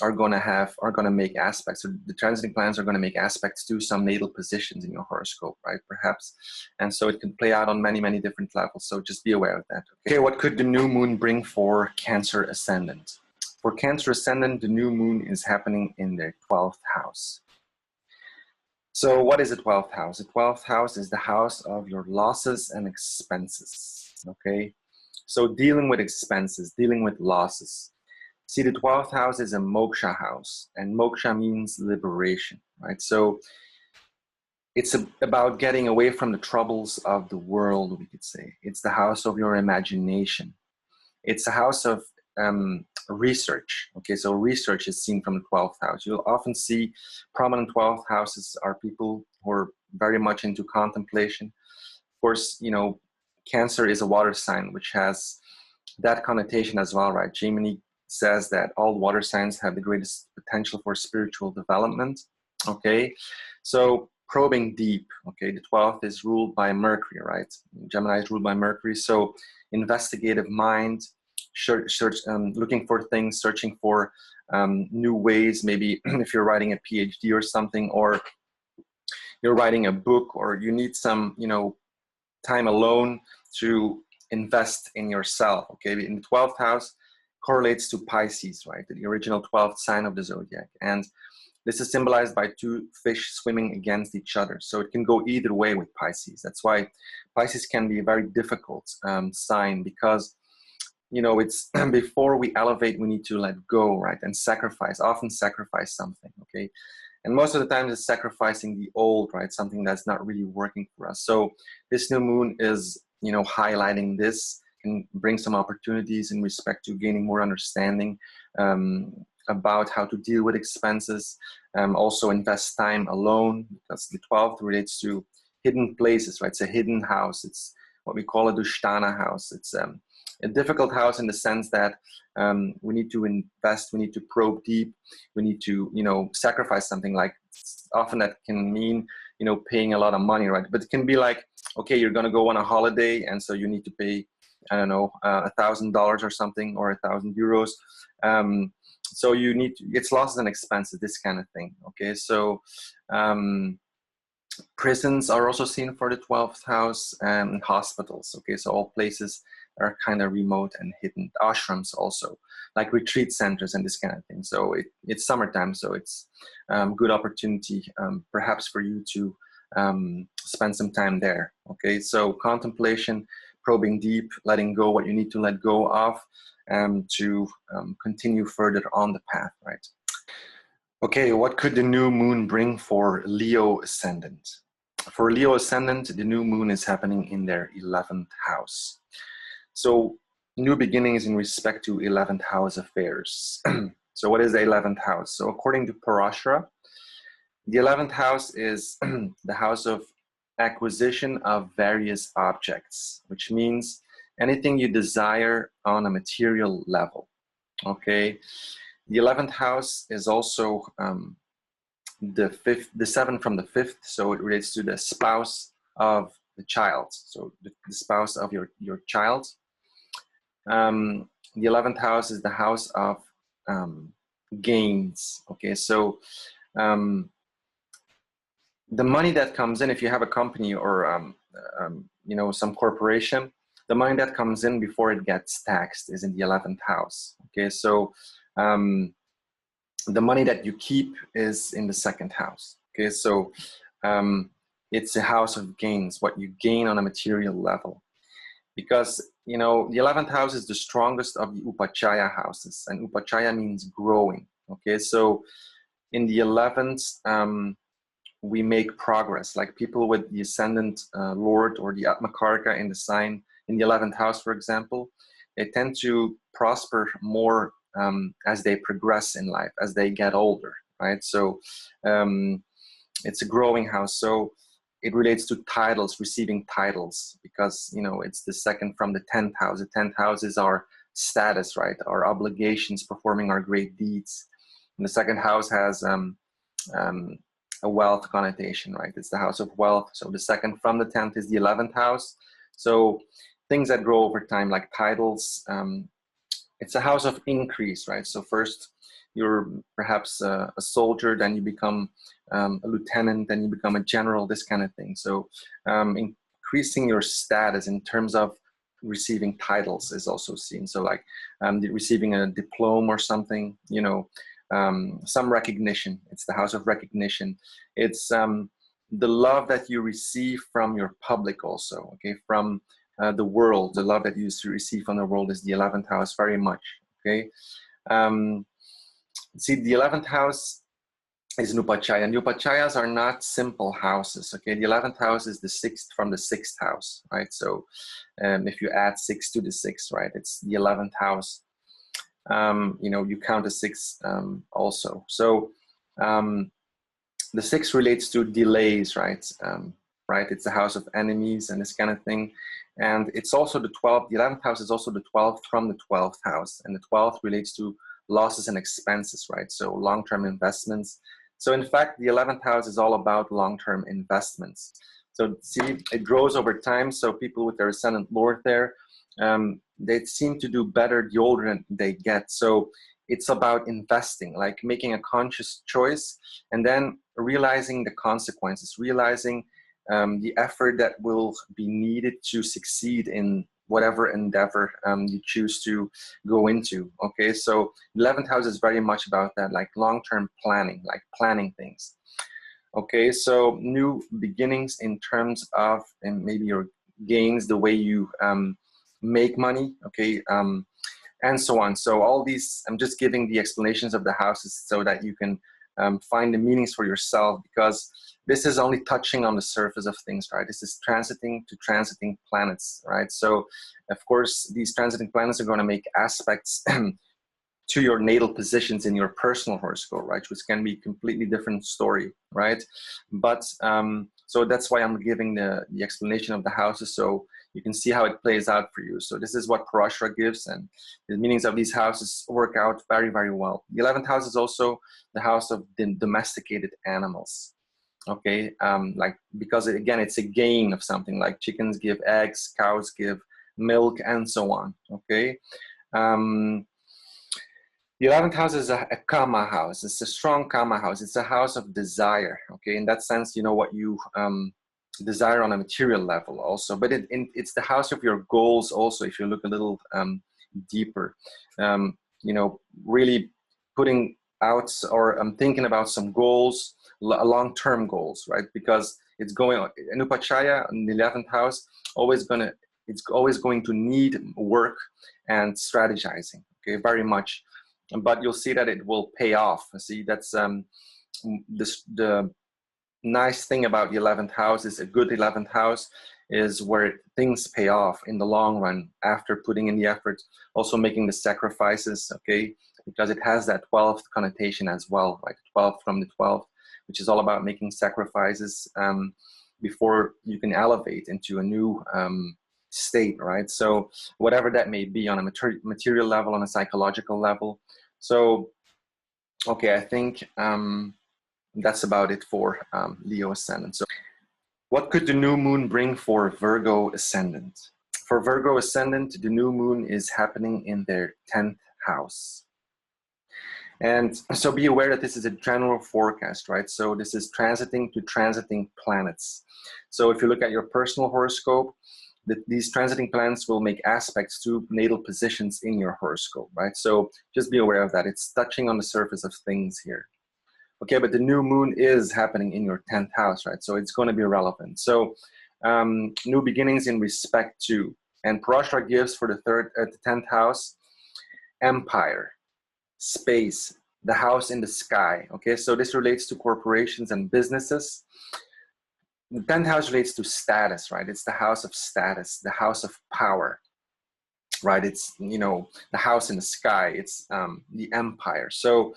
are going to make aspects. So the transiting planets are going to make aspects to some natal positions in your horoscope, right? Perhaps. And so it can play out on many, many different levels. So just be aware of that. Okay, what could the new moon bring for Cancer Ascendant? For Cancer Ascendant, the new moon is happening in their 12th house. So what is the 12th house? The 12th house is the house of your losses and expenses, okay? So dealing with expenses, dealing with losses. See, the 12th house is a moksha house, and moksha means liberation, right? So it's about getting away from the troubles of the world, we could say. It's the house of your imagination. It's a house of research. Okay, so research is seen from the 12th house. You'll often see prominent 12th houses are people who are very much into contemplation. Of course, you know, Cancer is a water sign, which has that connotation as well, right? Gemini says that all water signs have the greatest potential for spiritual development. Okay, so probing deep. Okay, the 12th is ruled by Mercury, right? Gemini is ruled by Mercury, so investigative mind, looking for things, searching for new ways. Maybe if you're writing a PhD or something, or you're writing a book, or you need some, time alone to invest in yourself. Okay, in the 12th house correlates to Pisces, right? The original 12th sign of the zodiac, and this is symbolized by two fish swimming against each other. So it can go either way with Pisces. That's why Pisces can be a very difficult sign, because it's before we elevate, we need to let go, right? And often sacrifice something, okay? And most of the time it's sacrificing the old, right? Something that's not really working for us. So this new moon is, highlighting this, can bring some opportunities in respect to gaining more understanding about how to deal with expenses. Also invest time alone, because the 12th relates to hidden places, right? It's a hidden house. It's what we call a Dushtana house. It's a difficult house in the sense that we need to invest, we need to probe deep, we need to, sacrifice something. Like, often that can mean, paying a lot of money, right? But it can be like, okay, you're going to go on a holiday, and so you need to pay, I don't know, $1,000 or something, or 1,000 euros. So you need to, it's losses and expenses, this kind of thing. Okay, so prisons are also seen for the 12th house, and hospitals. Okay, so all places are kind of remote and hidden. Ashrams also, like retreat centers and this kind of thing. So it's summertime, so it's good opportunity perhaps for you to spend some time there. Okay, so contemplation, probing deep, letting go what you need to let go of, to continue further on the path, right? Okay, what could the new moon bring for Leo Ascendant? For Leo Ascendant, the new moon is happening in their 11th house. So new beginnings in respect to 11th house affairs. So what is the 11th house? So according to Parashara, the 11th house is the house of acquisition of various objects, which means anything you desire on a material level. Okay, the 11th house is also the 7th from the 5th, so it relates to the spouse of the child, so the spouse of your child. The 11th house is the house of gains. Okay, so the money that comes in, if you have a company or some corporation, the money that comes in before it gets taxed is in the 11th house. Okay, so the money that you keep is in the 2nd house. Okay, so it's a house of gains, what you gain on a material level, because the 11th house is the strongest of the Upachaya houses, and Upachaya means growing. Okay, so in the 11th, we make progress. Like people with the ascendant Lord or the Atmakarka in the sign in the 11th house, for example, they tend to prosper more as they progress in life, as they get older, right? So it's a growing house. So it relates to titles, receiving titles, because it's the 2nd from the 10th house. The 10th house is our status, right? Our obligations, performing our great deeds. And the 2nd house has a wealth connotation, right? It's the house of wealth. So the 2nd from the 10th is the 11th house. So things that grow over time, like titles, it's a house of increase, right? So first you're perhaps a soldier, then you become a lieutenant, then you become a general, this kind of thing. So increasing your status in terms of receiving titles is also seen. So like receiving a diploma or something, some recognition. It's the house of recognition. It's the love that you receive from your public also, okay, from the world. The love that you receive from the world is the 11th house very much, okay. See, the 11th house is Nupachaya. And Nupachayas are not simple houses, okay. The 11th house is the 6th from the 6th house, right? So if you add 6 to the 6th, right, it's the 11th house. You count a 6 also. So the 6 relates to delays, right? Right, it's the house of enemies and this kind of thing. And it's also the 12th. The 11th house is also the 12th from the 12th house, and the 12th relates to losses and expenses, right? So long-term investments. So in fact, the 11th house is all about long-term investments. So see, it grows over time. So people with their ascendant Lord there, they seem to do better the older they get. So it's about investing, like making a conscious choice and then realizing the consequences, realizing the effort that will be needed to succeed in whatever endeavor you choose to go into. Okay, so 11th house is very much about that, like long-term planning, like planning things. Okay, so new beginnings in terms of maybe your gains, the way you make money, okay, and so on. So all these, I'm just giving the explanations of the houses so that you can find the meanings for yourself, because this is only touching on the surface of things, right? This is transiting to transiting planets, right? So of course, these transiting planets are going to make aspects to your natal positions in your personal horoscope, right? Which can be a completely different story, right? But so that's why I'm giving the explanation of the houses, so you can see how it plays out for you. So this is what Parashara gives, and the meanings of these houses work out very, very well. The 11th house is also the house of the domesticated animals. Okay, like, because again, it's a gain of something, like chickens give eggs, cows give milk, and so on. Okay. The 11th house is a Kama house. It's a strong Kama house. It's a house of desire. Okay, in that sense, you know what you desire on a material level also, but it's the house of your goals also. If you look a little deeper, you know, really putting out or thinking about some goals, long-term goals, right? Because it's going on. Anupachaya in the 11th house it's always going to need work and strategizing. Okay, very much. But you'll see that it will pay off. See, that's the nice thing about the 11th house is a good 11th house is where things pay off in the long run after putting in the effort, also making the sacrifices, okay, because it has that 12th connotation as well, like 12th from the 12th, which is all about making sacrifices before you can elevate into a new state, right? So whatever that may be, on a material level, on a psychological level. So okay, I think that's about it for Leo Ascendant. So what could the new moon bring for Virgo Ascendant? For Virgo Ascendant, the new moon is happening in their 10th house. And so be aware that this is a general forecast, right? So this is transiting to transiting planets. So if you look at your personal horoscope, these transiting planets will make aspects to natal positions in your horoscope, right? So just be aware of that. It's touching on the surface of things here. Okay, but the new moon is happening in your 10th house, right? So it's going to be relevant. So new beginnings in respect to, and Parashara gives for the 10th house, empire, space, the house in the sky. Okay, so this relates to corporations and businesses. The 10th house relates to status, right? It's the house of status, the house of power, right? It's, you know, the house in the sky. It's the empire. So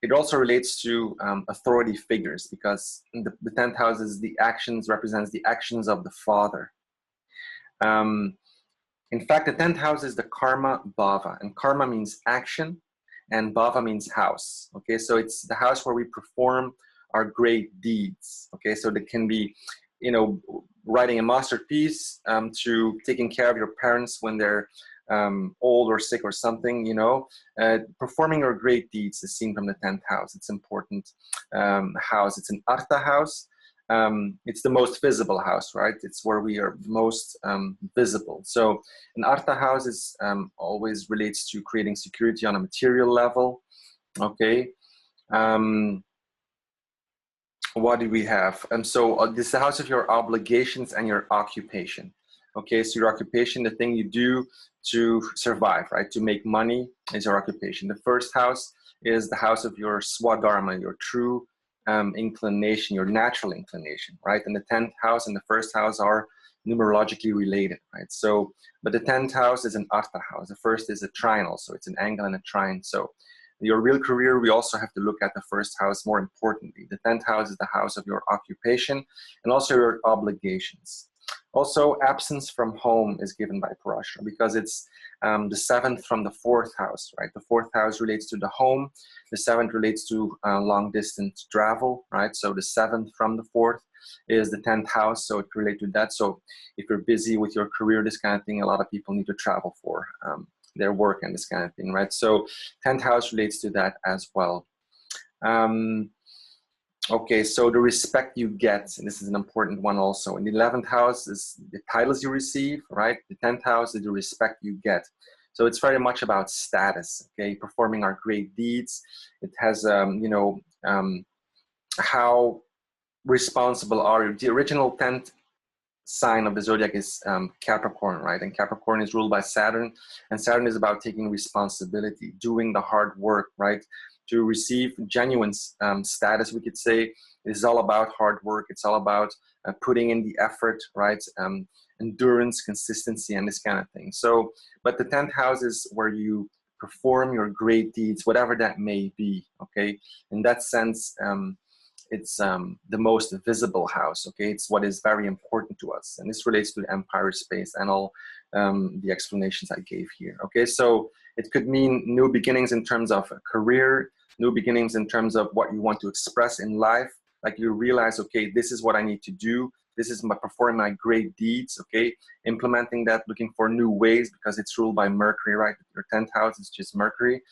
it also relates to authority figures, because the 10th house is the actions, represents the actions of the father. In fact, the 10th house is the karma bhava, and karma means action, and bhava means house. Okay, so it's the house where we perform our great deeds. Okay, so that can be, you know, writing a masterpiece to taking care of your parents when they're old or sick or something, you know, performing your great deeds is seen from the 10th house. It's important house. It's an Artha house. It's the most visible house, right? It's where we are most visible. So an Artha house is always relates to creating security on a material level. Okay. What do we have? So this is the house of your obligations and your occupation. Okay, so your occupation, the thing you do to survive, right? To make money is your occupation. The first house is the house of your swadharma, your true inclination, your natural inclination, right? And the 10th house and the first house are numerologically related, right? So, but the 10th house is an Artha house. The first is a trinal, so it's an angle and a trine. So your real career, we also have to look at the first house more importantly. The 10th house is the house of your occupation and also your obligations. Also, absence from home is given by Parashara because it's the 7th from the 4th house, right? The 4th house relates to the home. The 7th relates to long distance travel, right? So the 7th from the 4th is the 10th house, so it relates to that. So if you're busy with your career, this kind of thing, a lot of people need to travel for their work and this kind of thing, right? So 10th house relates to that as well. Okay, so the respect you get, and this is an important one also. In the 11th house is the titles you receive, right? The 10th house is the respect you get. So it's very much about status, okay? Performing our great deeds. It has, how responsible are you? The original 10th sign of the zodiac is Capricorn, right? And Capricorn is ruled by Saturn, and Saturn is about taking responsibility, doing the hard work, right? To receive genuine status, we could say, is all about hard work. It's all about putting in the effort, right? Endurance, consistency, and this kind of thing. So, but the 10th house is where you perform your great deeds, whatever that may be, okay? In that sense, it's the most visible house, okay? It's what is very important to us. And this relates to the empire space and all the explanations I gave here, okay? So it could mean new beginnings in terms of a career, new beginnings in terms of what you want to express in life. Like you realize, okay, this is what I need to do. This is my performing my great deeds, okay? Implementing that, looking for new ways because it's ruled by Mercury, right? Your 10th house is just Mercury,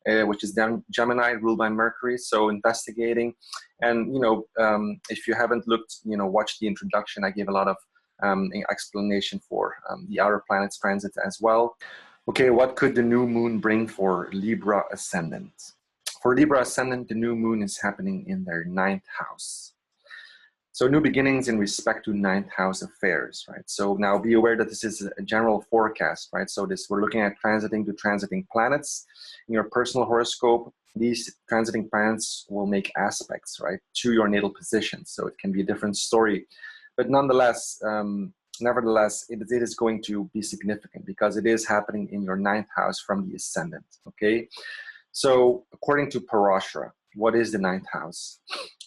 which is then Gemini, ruled by Mercury. So investigating, and if you haven't looked, watch the introduction. I gave a lot of explanation for the outer planets transit as well. Okay, what could the new moon bring for Libra Ascendant? For Libra Ascendant, the new moon is happening in their 9th house. So new beginnings in respect to 9th house affairs, right? So now be aware that this is a general forecast, right? So we're looking at transiting planets. In your personal horoscope, these transiting planets will make aspects, right, to your natal position. So it can be a different story. But nonetheless, nevertheless, it is going to be significant because it is happening in your 9th house from the ascendant, okay? So according to Parashara, what is the 9th house?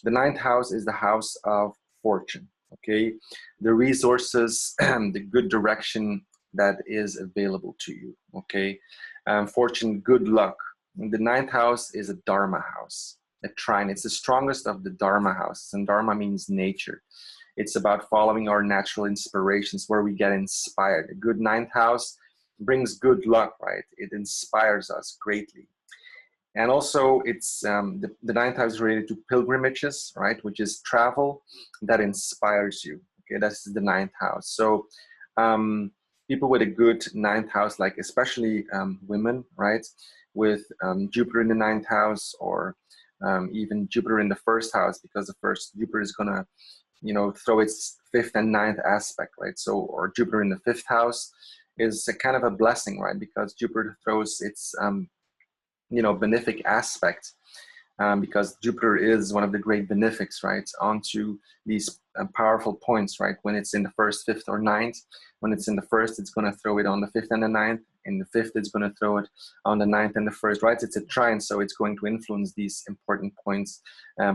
The 9th house is the house of fortune, okay? The resources, the good direction that is available to you, okay? Fortune, good luck. The 9th house is a Dharma house, a trine. It's the strongest of the Dharma houses, and Dharma means nature. It's about following our natural inspirations, where we get inspired. A good 9th house brings good luck, right? It inspires us greatly. And also, it's the 9th house is related to pilgrimages, right? Which is travel that inspires you. Okay, that's the 9th house. So people with a good 9th house, like especially women, right? With Jupiter in the 9th house, or even Jupiter in the 1st house, because the first Jupiter is gonna, throw its 5th and 9th aspect, right? So, or Jupiter in the 5th house is a kind of a blessing, right? Because Jupiter throws its benefic aspect, because Jupiter is one of the great benefics, right, onto these powerful points, right? When it's in the 1st, 5th, or 9th. When it's in the 1st, it's going to throw it on the 5th and the 9th. In the 5th, it's going to throw it on the 9th and the 1st, right? It's a trine, so it's going to influence these important points,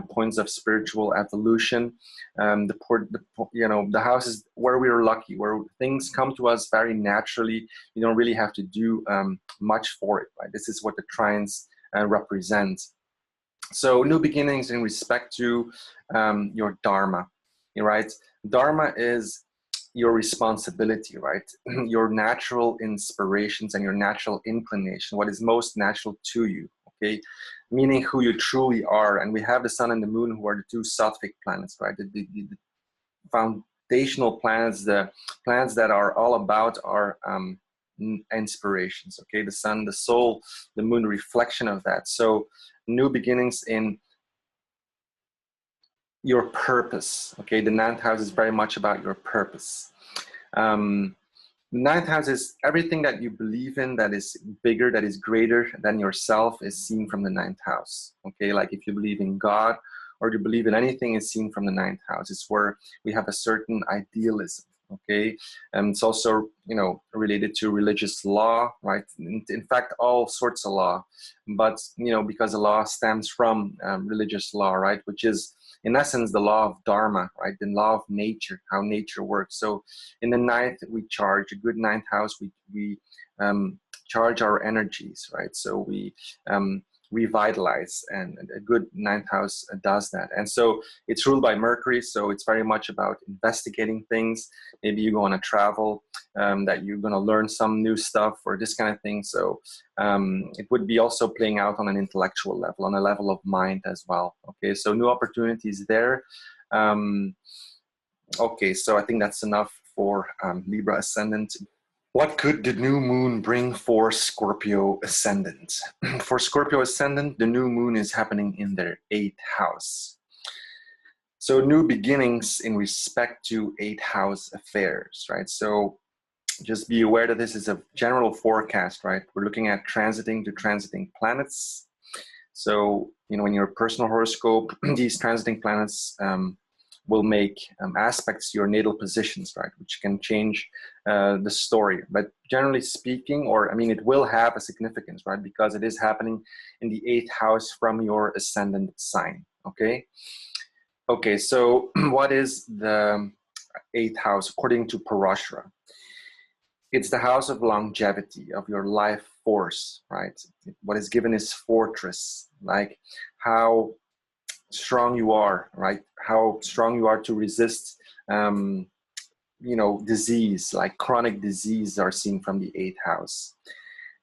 points of spiritual evolution. The house is where we are lucky, where things come to us very naturally. You don't really have to do much for it, right? This is what the trines represent. So new beginnings in respect to your Dharma, right? Dharma is your responsibility, right? Your natural inspirations and your natural inclination, what is most natural to you, okay? Meaning who you truly are. And we have the sun and the moon, who are the two sattvic planets, right? The foundational planets, the planets that are all about our inspirations, okay? The sun, the soul, the moon, reflection of that. So new beginnings in your purpose, okay? The 9th house is very much about your purpose. 9th house is everything that you believe in that is bigger, that is greater than yourself, is seen from the 9th house, okay? Like if you believe in God or you believe in anything, is seen from the 9th house. It's where we have a certain idealism, okay? It's also, related to religious law, right? In fact, all sorts of law, but, because the law stems from religious law, right? Which is in essence, the law of dharma, right? The law of nature, how nature works. So in the ninth, we charge. A good ninth house, we charge our energies, right? So we revitalize, and a good ninth house does that. And so it's ruled by Mercury, so it's very much about investigating things. Maybe you go on a travel, that you're going to learn some new stuff or this kind of thing. So it would be also playing out on an intellectual level, on a level of mind as well. Okay, so new opportunities there. Okay, so I think that's enough for Libra Ascendant. What could the new moon bring for Scorpio Ascendant? For Scorpio Ascendant, the new moon is happening in their 8th house. So new beginnings in respect to 8th house affairs, right? So just be aware that this is a general forecast, right? We're looking at transiting planets. So, you know, in your personal horoscope, these transiting planets will make aspects to your natal positions, right, which can change the story. But generally speaking, or I mean, it will have a significance, right, because it is happening in the 8th house from your ascendant sign. Okay. Okay. So what is the 8th house according to Parashara? It's the house of longevity, of your life force, right? What is given is fortress, like how strong you are, right? How strong you are to resist, you know, disease, like chronic disease are seen from the 8th house.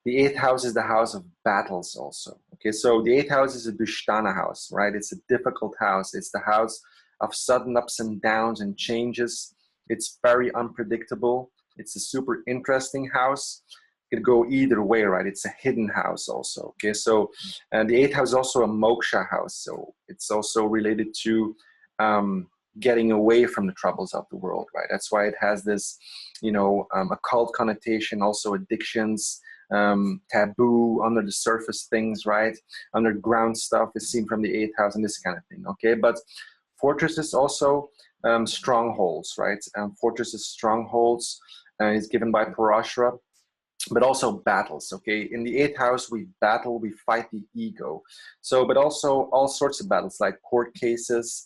The 8th house is the house of battles also. Okay, so the 8th house is a Dushtana house, right? It's a difficult house. It's the house of sudden ups and downs and changes. It's very unpredictable. It's a super interesting house. It could go either way, right? It's a hidden house also. Okay, so the 8th house is also a moksha house. So it's also related to getting away from the troubles of the world, right? That's why it has this, you know, occult connotation, also addictions, taboo, under the surface things, right? Underground stuff is seen from the 8th house and this kind of thing, okay? But fortresses also strongholds, right? Fortresses, strongholds is given by Parashara, but also battles, okay? In the 8th house, we battle, we fight the ego. So, but also all sorts of battles like court cases,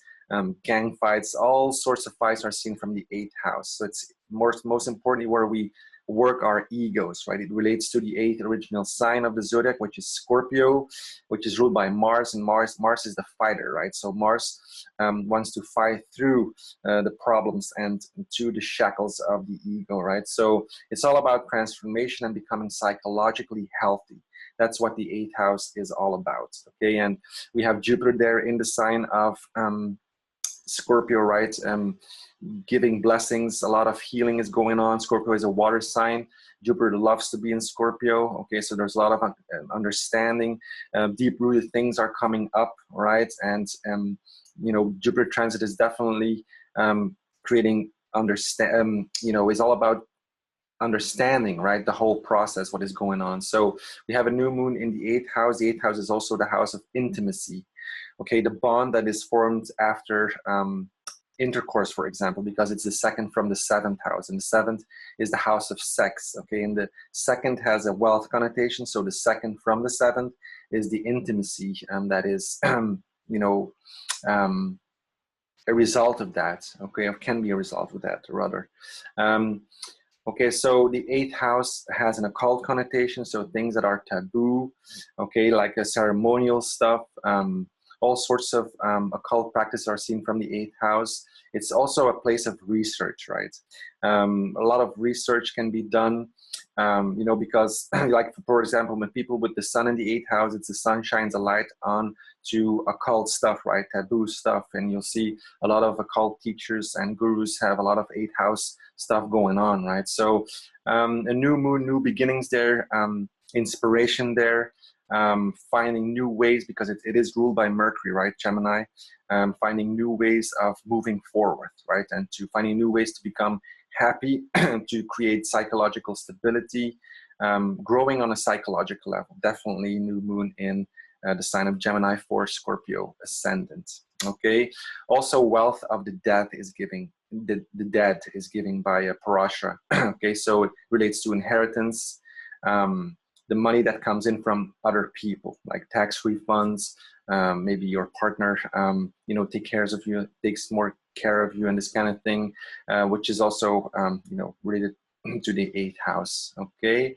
gang fights, all sorts of fights are seen from the 8th house. So it's most importantly where we work our egos, right? It relates to the 8th original sign of the zodiac, which is Scorpio, which is ruled by Mars, and Mars is the fighter, right? So Mars wants to fight through the problems and to the shackles of the ego, right? So it's all about transformation and becoming psychologically healthy. That's what the 8th house is all about, okay? And we have Jupiter there in the sign of Scorpio, right? Giving blessings, a lot of healing is going on. Scorpio is a water sign. Jupiter loves to be in Scorpio. Okay, so there's a lot of understanding. Deep-rooted things are coming up, right? And you know, Jupiter transit is definitely creating you know, is all about understanding, right? The whole process, what is going on. So we have a new moon in the 8th house. The 8th house is also the house of intimacy. Okay, the bond that is formed after intercourse, for example, because it's the 2nd from the 7th house, and the 7th is the house of sex. Okay, and the 2nd has a wealth connotation, so the 2nd from the 7th is the intimacy, and that is, you know, a result of that. Okay, or can be a result of that, rather. Okay, so the 8th house has an occult connotation, so things that are taboo. Okay, like a ceremonial stuff. All sorts of occult practices are seen from the 8th house. It's also a place of research, right? A lot of research can be done, you know, because like, for example, when people with the sun in the 8th house, it's the sun shines a light on to occult stuff, right? Taboo stuff. And you'll see a lot of occult teachers and gurus have a lot of 8th house stuff going on, right? So a new moon, new beginnings there, inspiration there. Finding new ways, because it is ruled by Mercury, right? Gemini, finding new ways of moving forward, right? And to finding new ways to become happy, to create psychological stability, growing on a psychological level. Definitely new moon in the sign of Gemini for Scorpio Ascendant. Okay. Also, wealth of the dead is giving. The dead is giving by Parashara. Okay, so it relates to inheritance. The money that comes in from other people, like tax refunds, maybe your partner, you know, takes more care of you and this kind of thing, which is also, you know, related to the 8th house. Okay.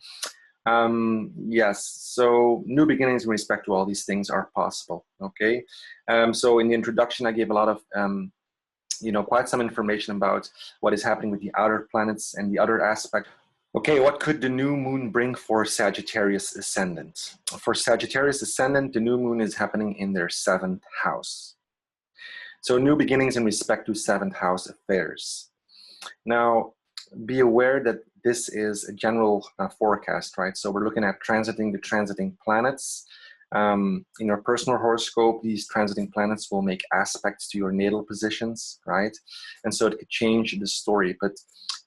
Yes, so new beginnings in respect to all these things are possible. Okay. So in the introduction, I gave a lot of, you know, quite some information about what is happening with the outer planets and the other aspect. Okay, what could the new moon bring for Sagittarius Ascendant? For Sagittarius Ascendant, the new moon is happening in their 7th house. So new beginnings in respect to 7th house affairs. Now, be aware that this is a general forecast, right? So we're looking at the transiting planets. In your personal horoscope, these transiting planets will make aspects to your natal positions, right? And so it could change the story, but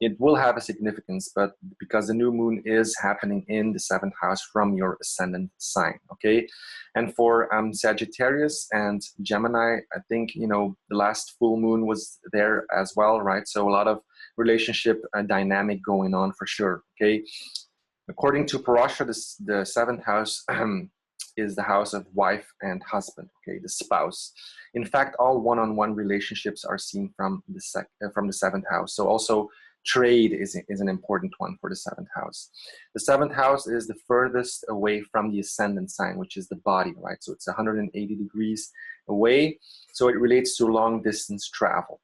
it will have a significance, but because the new moon is happening in the 7th house from your ascendant sign, okay? And for Sagittarius and Gemini, I think, you know, the last full moon was there as well, right? So a lot of relationship dynamic going on for sure, okay? According to Parashah, the 7th house is the house of wife and husband, okay, the spouse. In fact, all one-on-one relationships are seen from the 7th house. So also trade is an important one for the 7th house. The 7th house is the furthest away from the ascendant sign, which is the body, right? So it's 180 degrees away. So it relates to long distance travel.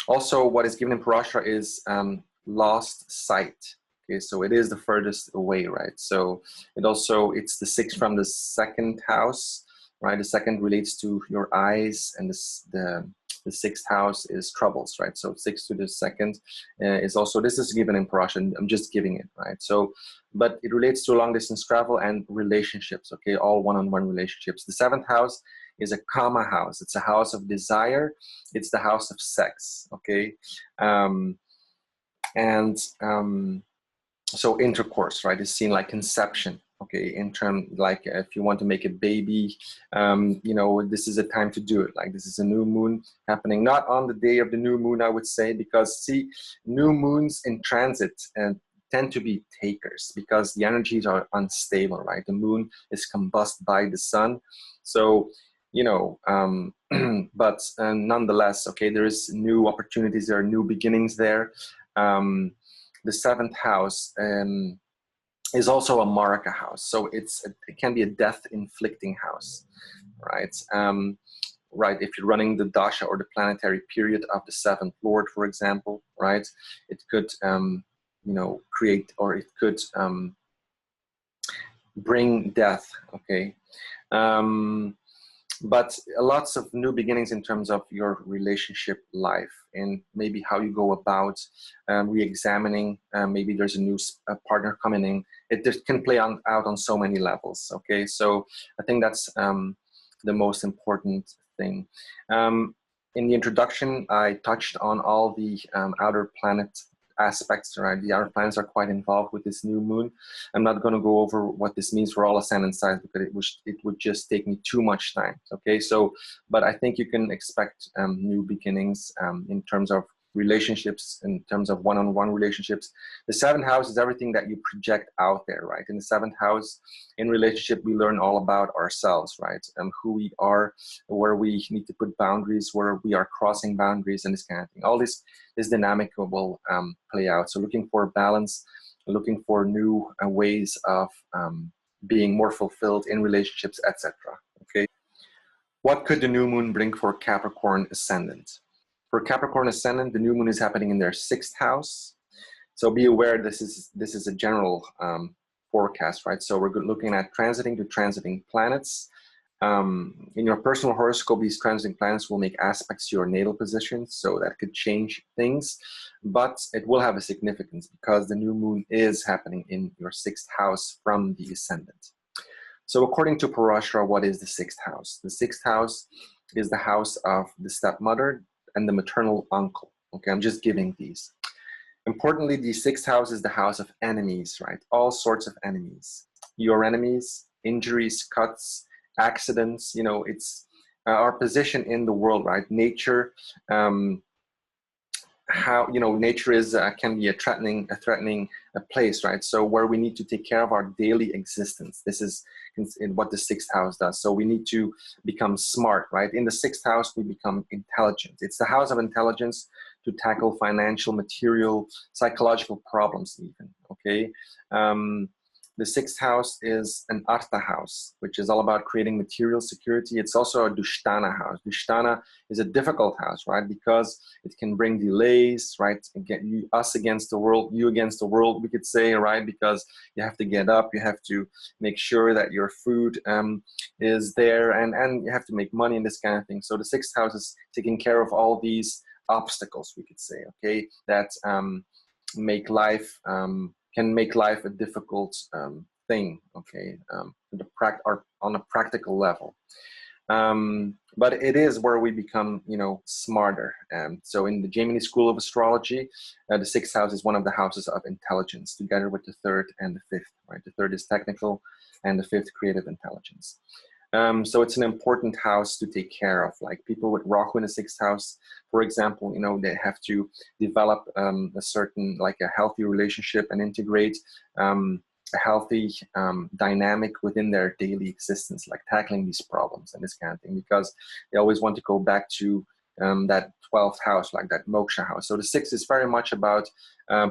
Also, what is given in Parashah is lost sight. Okay, so it is the furthest away, right? So it's the 6th from the 2nd house, right? The 2nd relates to your eyes, and the 6th house is troubles, right? So 6 to the 2nd is also, this is given in Parashah, I'm just giving it, right? So, but it relates to long distance travel and relationships, okay? All one-on-one relationships. The 7th house is a Kama house. It's a house of desire. It's the house of sex, okay? So intercourse, right, is seen like conception, okay? In term, like if you want to make a baby, you know, this is a time to do it. Like this is a new moon happening, not on the day of the new moon, I would say, because see, new moons in transit tend to be takers because the energies are unstable, right? The moon is combusted by the sun. So, you know, but nonetheless, okay, there is new opportunities, there are new beginnings there. The 7th house is also a Maraka house. So it can be a death-inflicting house, right? Right, if you're running the dasha or the planetary period of the 7th lord, for example, right? It could, you know, create, or it could bring death, okay? But lots of new beginnings in terms of your relationship life and maybe how you go about re-examining. Maybe there's a new partner coming in. It just can play out on so many levels. Okay, so I think that's the most important thing. In the introduction, I touched on all the outer planet aspects, right? The outer planets are quite involved with this new moon. I'm not going to go over what this means for all ascendant signs because it would just take me too much time. Okay, so, but I think you can expect new beginnings in terms of relationships, in terms of one-on-one relationships. The 7th house is everything that you project out there, right? In the 7th house, in relationship, we learn all about ourselves, right? Who we are, where we need to put boundaries, where we are crossing boundaries, and this kind of thing. All this dynamic will play out. So looking for balance, looking for new ways of being more fulfilled in relationships, etc. Okay. What could the new moon bring for Capricorn Ascendant? For Capricorn Ascendant, the new moon is happening in their 6th house. So be aware this is a general forecast, right? So we're looking at transiting planets. In your personal horoscope, these transiting planets will make aspects to your natal position, so that could change things, but it will have a significance because the new moon is happening in your 6th house from the ascendant. So according to Parashah, what is the 6th house? The 6th house is the house of the stepmother and the maternal uncle. Okay, I'm just giving these. Importantly, the 6th house is the house of enemies, right? All sorts of enemies. Your enemies, injuries, cuts, accidents, you know, it's our position in the world, right? Nature, how, you know, nature is can be a threatening place, right? So where we need to take care of our daily existence. This is in what the sixth house does. So we need to become smart, right? In the sixth house, we become intelligent. It's the house of intelligence to tackle financial, material, psychological problems even, okay? The sixth house is an Artha house, which is all about creating material security. It's also a Dushtana house. Dushtana is a difficult house, right? Because it can bring delays, right? Again, us against the world, you against the world, we could say, right? Because you have to get up, you have to make sure that your food is there, and you have to make money and this kind of thing. So the sixth house is taking care of all these obstacles, we could say, okay, that make life can make life a difficult thing, okay, on a practical level. But it is where we become, you know, smarter. So in the Gemini school of astrology, the sixth house is one of the houses of intelligence, together with the third and the fifth, right? The third is technical, and the fifth creative intelligence. So it's an important house to take care of. Like people with Rahu in the sixth house, for example, you know, they have to develop a certain, like a healthy relationship and integrate a healthy dynamic within their daily existence, like tackling these problems and this kind of thing, because they always want to go back to that 12th house, like that moksha house. So the sixth is very much about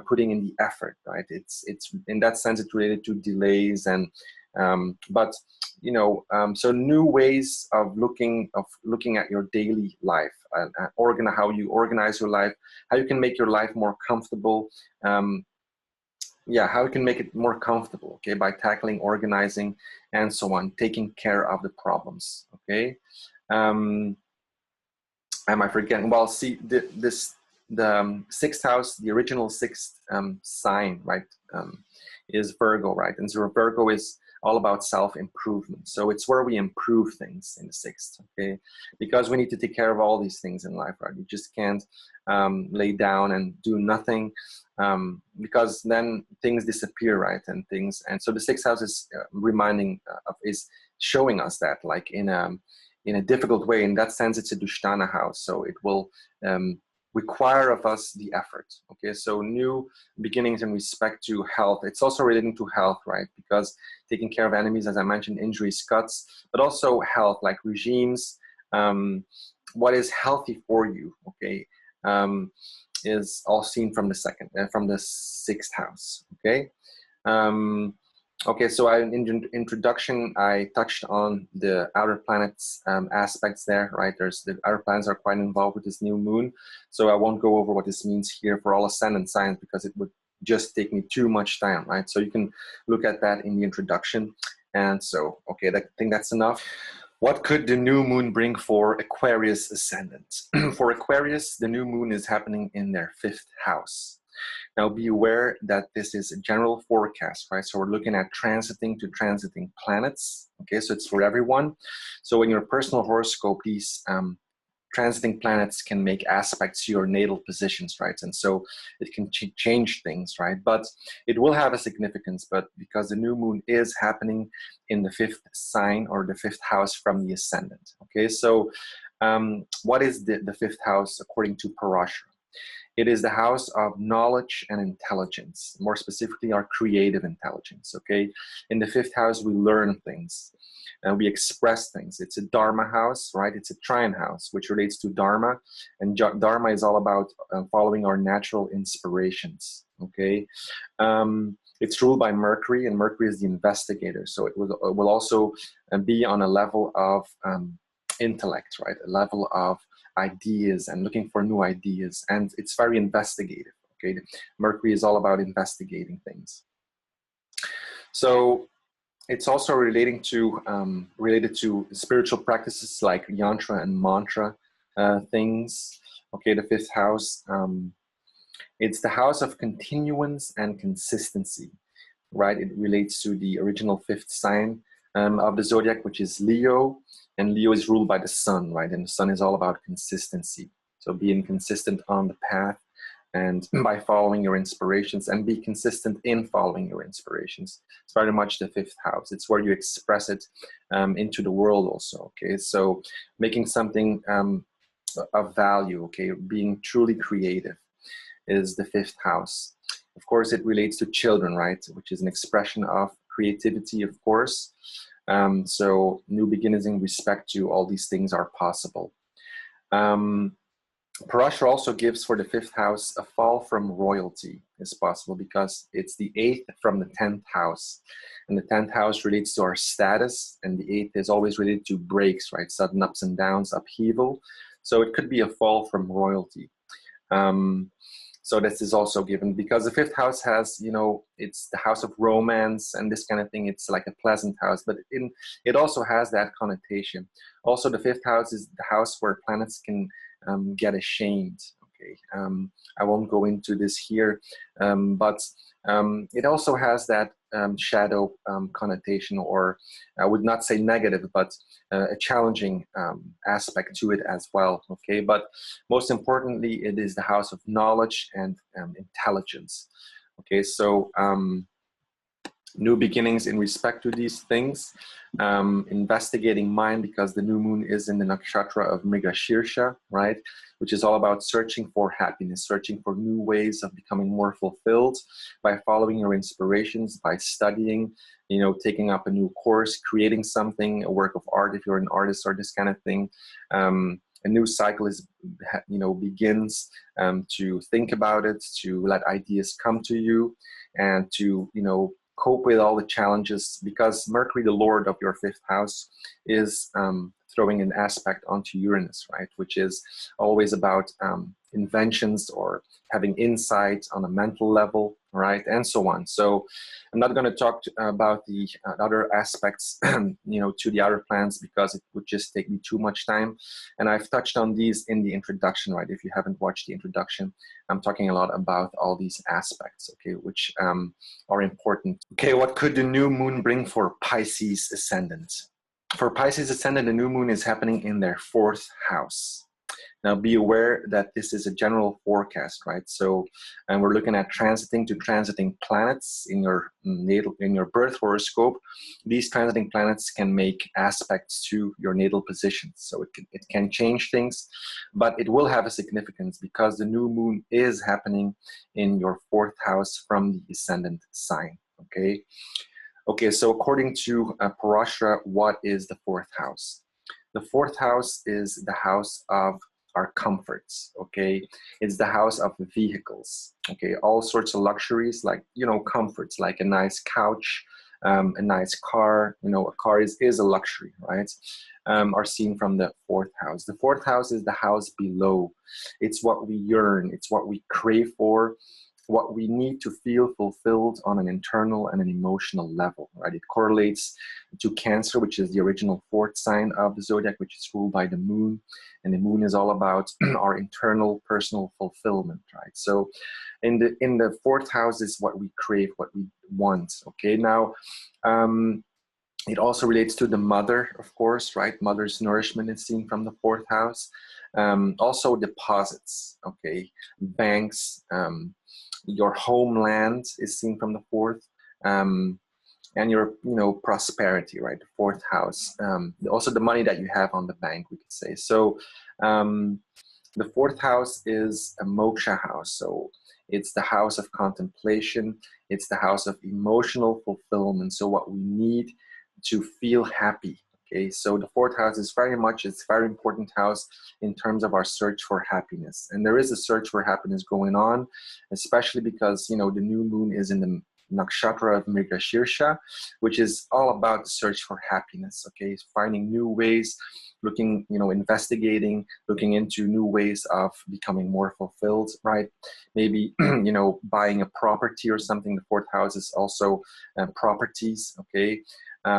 putting in the effort, right? It's in that sense, it's related to delays and but you know, so new ways of looking at your daily life, how you organize your life, how you can make your life more comfortable. Yeah, how you can make it more comfortable, okay, by tackling, organizing, and so on, taking care of the problems, okay. Am I forgetting? Well, see, the sixth house, the original sixth sign, right, is Virgo, right? And so Virgo is all about self-improvement. So it's where we improve things in the sixth, okay? Because we need to take care of all these things in life, right? You just can't lay down and do nothing, because then things disappear, right? And so the sixth house is is showing us that, like in a difficult way. In that sense, it's a Dushtana house, so it will require of us the effort, okay? So new beginnings in respect to health. It's also relating to health, right? Because taking care of enemies, as I mentioned, injuries, cuts, but also health, like regimes, what is healthy for you, okay, is all seen from the sixth house, okay? Okay, so in the introduction, I touched on the outer planets aspects there, right? The outer planets are quite involved with this new moon, so I won't go over what this means here for all ascendant signs, because it would just take me too much time, right? So you can look at that in the introduction. And so, okay, I think that's enough. What could the new moon bring for Aquarius ascendant? For Aquarius, the new moon is happening in their fifth house. Now be aware that this is a general forecast, right? So we're looking at transiting planets, okay? So it's for everyone. So in your personal horoscope, these transiting planets can make aspects to your natal positions, right? And so it can change things, right? But it will have a significance, but because the new moon is happening in the fifth sign, or the fifth house from the ascendant, okay? So what is the fifth house according to Parashara? It is the house of knowledge and intelligence, more specifically our creative intelligence, okay? In the fifth house, we learn things and we express things. It's a Dharma house, right? It's a trine house, which relates to Dharma. And Dharma is all about following our natural inspirations, okay? It's ruled by Mercury, and Mercury is the investigator. So it will also be on a level of intellect, right? A level of ideas and looking for new ideas, and it's very investigative, okay? Mercury is all about investigating things. So it's also related to spiritual practices like yantra and mantra things, okay? The fifth house, it's the house of continuance and consistency, right? It relates to the original fifth sign of the zodiac, which is Leo, and Leo is ruled by the sun, right? And the sun is all about consistency. So being consistent on the path and by following your inspirations, and be consistent in following your inspirations. It's very much the fifth house. It's where you express it into the world also, okay? So making something of value, okay? Being truly creative is the fifth house. Of course, it relates to children, right? Which is an expression of creativity, of course. So new beginnings in respect to all these things are possible. Parashar also gives for the 5th house a fall from royalty is possible because it's the 8th from the 10th house. And the 10th house relates to our status, and the 8th is always related to breaks, right? Sudden ups and downs, upheaval. So it could be a fall from royalty. So this is also given because the 5th house has, you know, it's the house of romance and this kind of thing. It's like a pleasant house, but it also has that connotation. Also, the 5th house is the house where planets can get ashamed. Okay, I won't go into this here, but it also has that shadow connotation, or I would not say negative, but a challenging aspect to it as well. Okay, but most importantly, it is the house of knowledge and intelligence. Okay, so new beginnings in respect to these things, investigating mind, because the new moon is in the nakshatra of Mrigashirsha, right, which is all about searching for happiness, searching for new ways of becoming more fulfilled by following your inspirations, by studying, you know, taking up a new course, creating something, a work of art if you're an artist, or this kind of thing. A new cycle is, you know, begins to think about it, to let ideas come to you, and to, you know, cope with all the challenges, because Mercury, the Lord of your 5th house, is throwing an aspect onto Uranus, right? Which is always about inventions or having insight on a mental level, right? And so on. So I'm not going to talk about the other aspects, you know, to the other planets, because it would just take me too much time. And I've touched on these in the introduction, right? If you haven't watched the introduction, I'm talking a lot about all these aspects, okay, which are important. Okay, what could the new moon bring for Pisces Ascendant? For Pisces Ascendant, the new moon is happening in their 4th house. Now, be aware that this is a general forecast, right? So, and we're looking at transiting planets in your natal, in your birth horoscope. These transiting planets can make aspects to your natal positions, so it can change things, but it will have a significance because the new moon is happening in your 4th house from the ascendant sign. Okay. Okay. So, according to Parashara, what is the 4th house? The 4th house is the house of our comforts, okay? It's the house of vehicles, okay? All sorts of luxuries, like, you know, comforts, like a nice couch, a nice car. You know, a car is a luxury, right? Are seen from the 4th house. The 4th house is the house below. It's what we yearn, it's what we crave for, what we need to feel fulfilled on an internal and an emotional level, right? It correlates to Cancer, which is the original 4th sign of the zodiac, which is ruled by the moon. And the moon is all about our internal personal fulfillment, right? So in the 4th house is what we crave, what we want, okay? Now, it also relates to the mother, of course, right? Mother's nourishment is seen from the 4th house. Also deposits, okay? Banks, your homeland is seen from the 4th, and your, you know, prosperity, right? The 4th house. Also the money that you have on the bank, we could say. So the 4th house is a moksha house. So it's the house of contemplation. It's the house of emotional fulfillment. So what we need to feel happy. Okay, so the 4th house is it's a very important house in terms of our search for happiness. And there is a search for happiness going on, especially because, you know, the new moon is in the nakshatra of Mrigashirsha, which is all about the search for happiness. Okay, finding new ways, looking, you know, investigating, looking into new ways of becoming more fulfilled, right? Maybe, you know, buying a property or something. The 4th house is also properties, okay?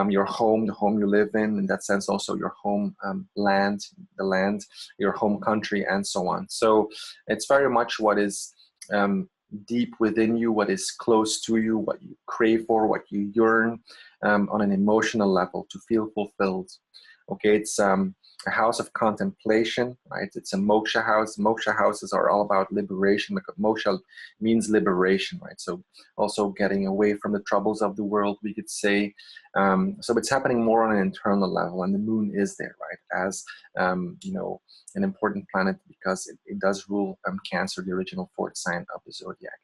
Your home, the home you live in that sense, also your home land, the land, your home country, and so on. So it's very much what is deep within you, what is close to you, what you crave for, what you yearn on an emotional level to feel fulfilled. Okay, it's a house of contemplation, right? It's a moksha house. Moksha houses are all about liberation, because moksha means liberation, right? So also getting away from the troubles of the world, we could say. So it's happening more on an internal level, and the moon is there, right? As, you know, an important planet, because it does rule Cancer, the original 4th sign of the zodiac.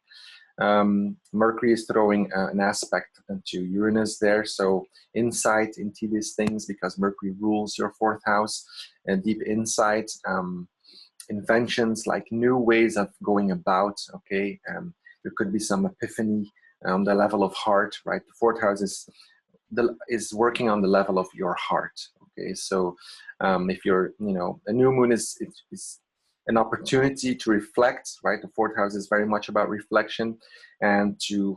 Mercury is throwing an aspect to Uranus there, so insight into these things, because Mercury rules your 4th house, and deep insight, inventions, like new ways of going about. Okay, there could be some epiphany on the level of heart, right? The 4th house is working on the level of your heart. Okay, so if you're, a new moon is an opportunity to reflect, right? The 4th house is very much about reflection, and to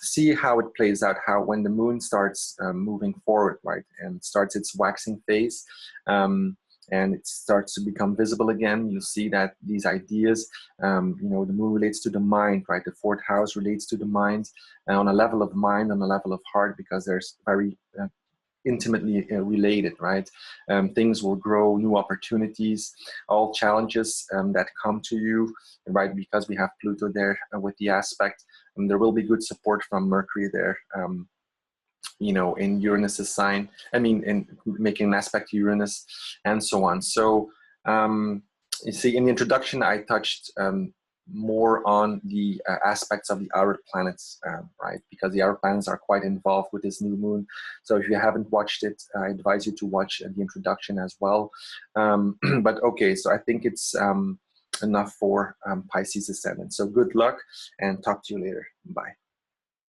see how it plays out, how when the moon starts moving forward, right, and starts its waxing phase, and it starts to become visible again, you'll see that these ideas, the moon relates to the mind, right? The 4th house relates to the mind, on a level of mind, on a level of heart, because there's very intimately related, right? Things will grow, new opportunities, all challenges that come to you, right? Because we have Pluto there with the aspect, and there will be good support from Mercury there, in Uranus's sign. In making an aspect to Uranus, and so on. So you see, in the introduction, I touched more on the aspects of the outer planets, right? Because the outer planets are quite involved with this new moon. So if you haven't watched it, I advise you to watch the introduction as well. But okay, so I think it's enough for Pisces Ascendant. So good luck, and talk to you later. Bye.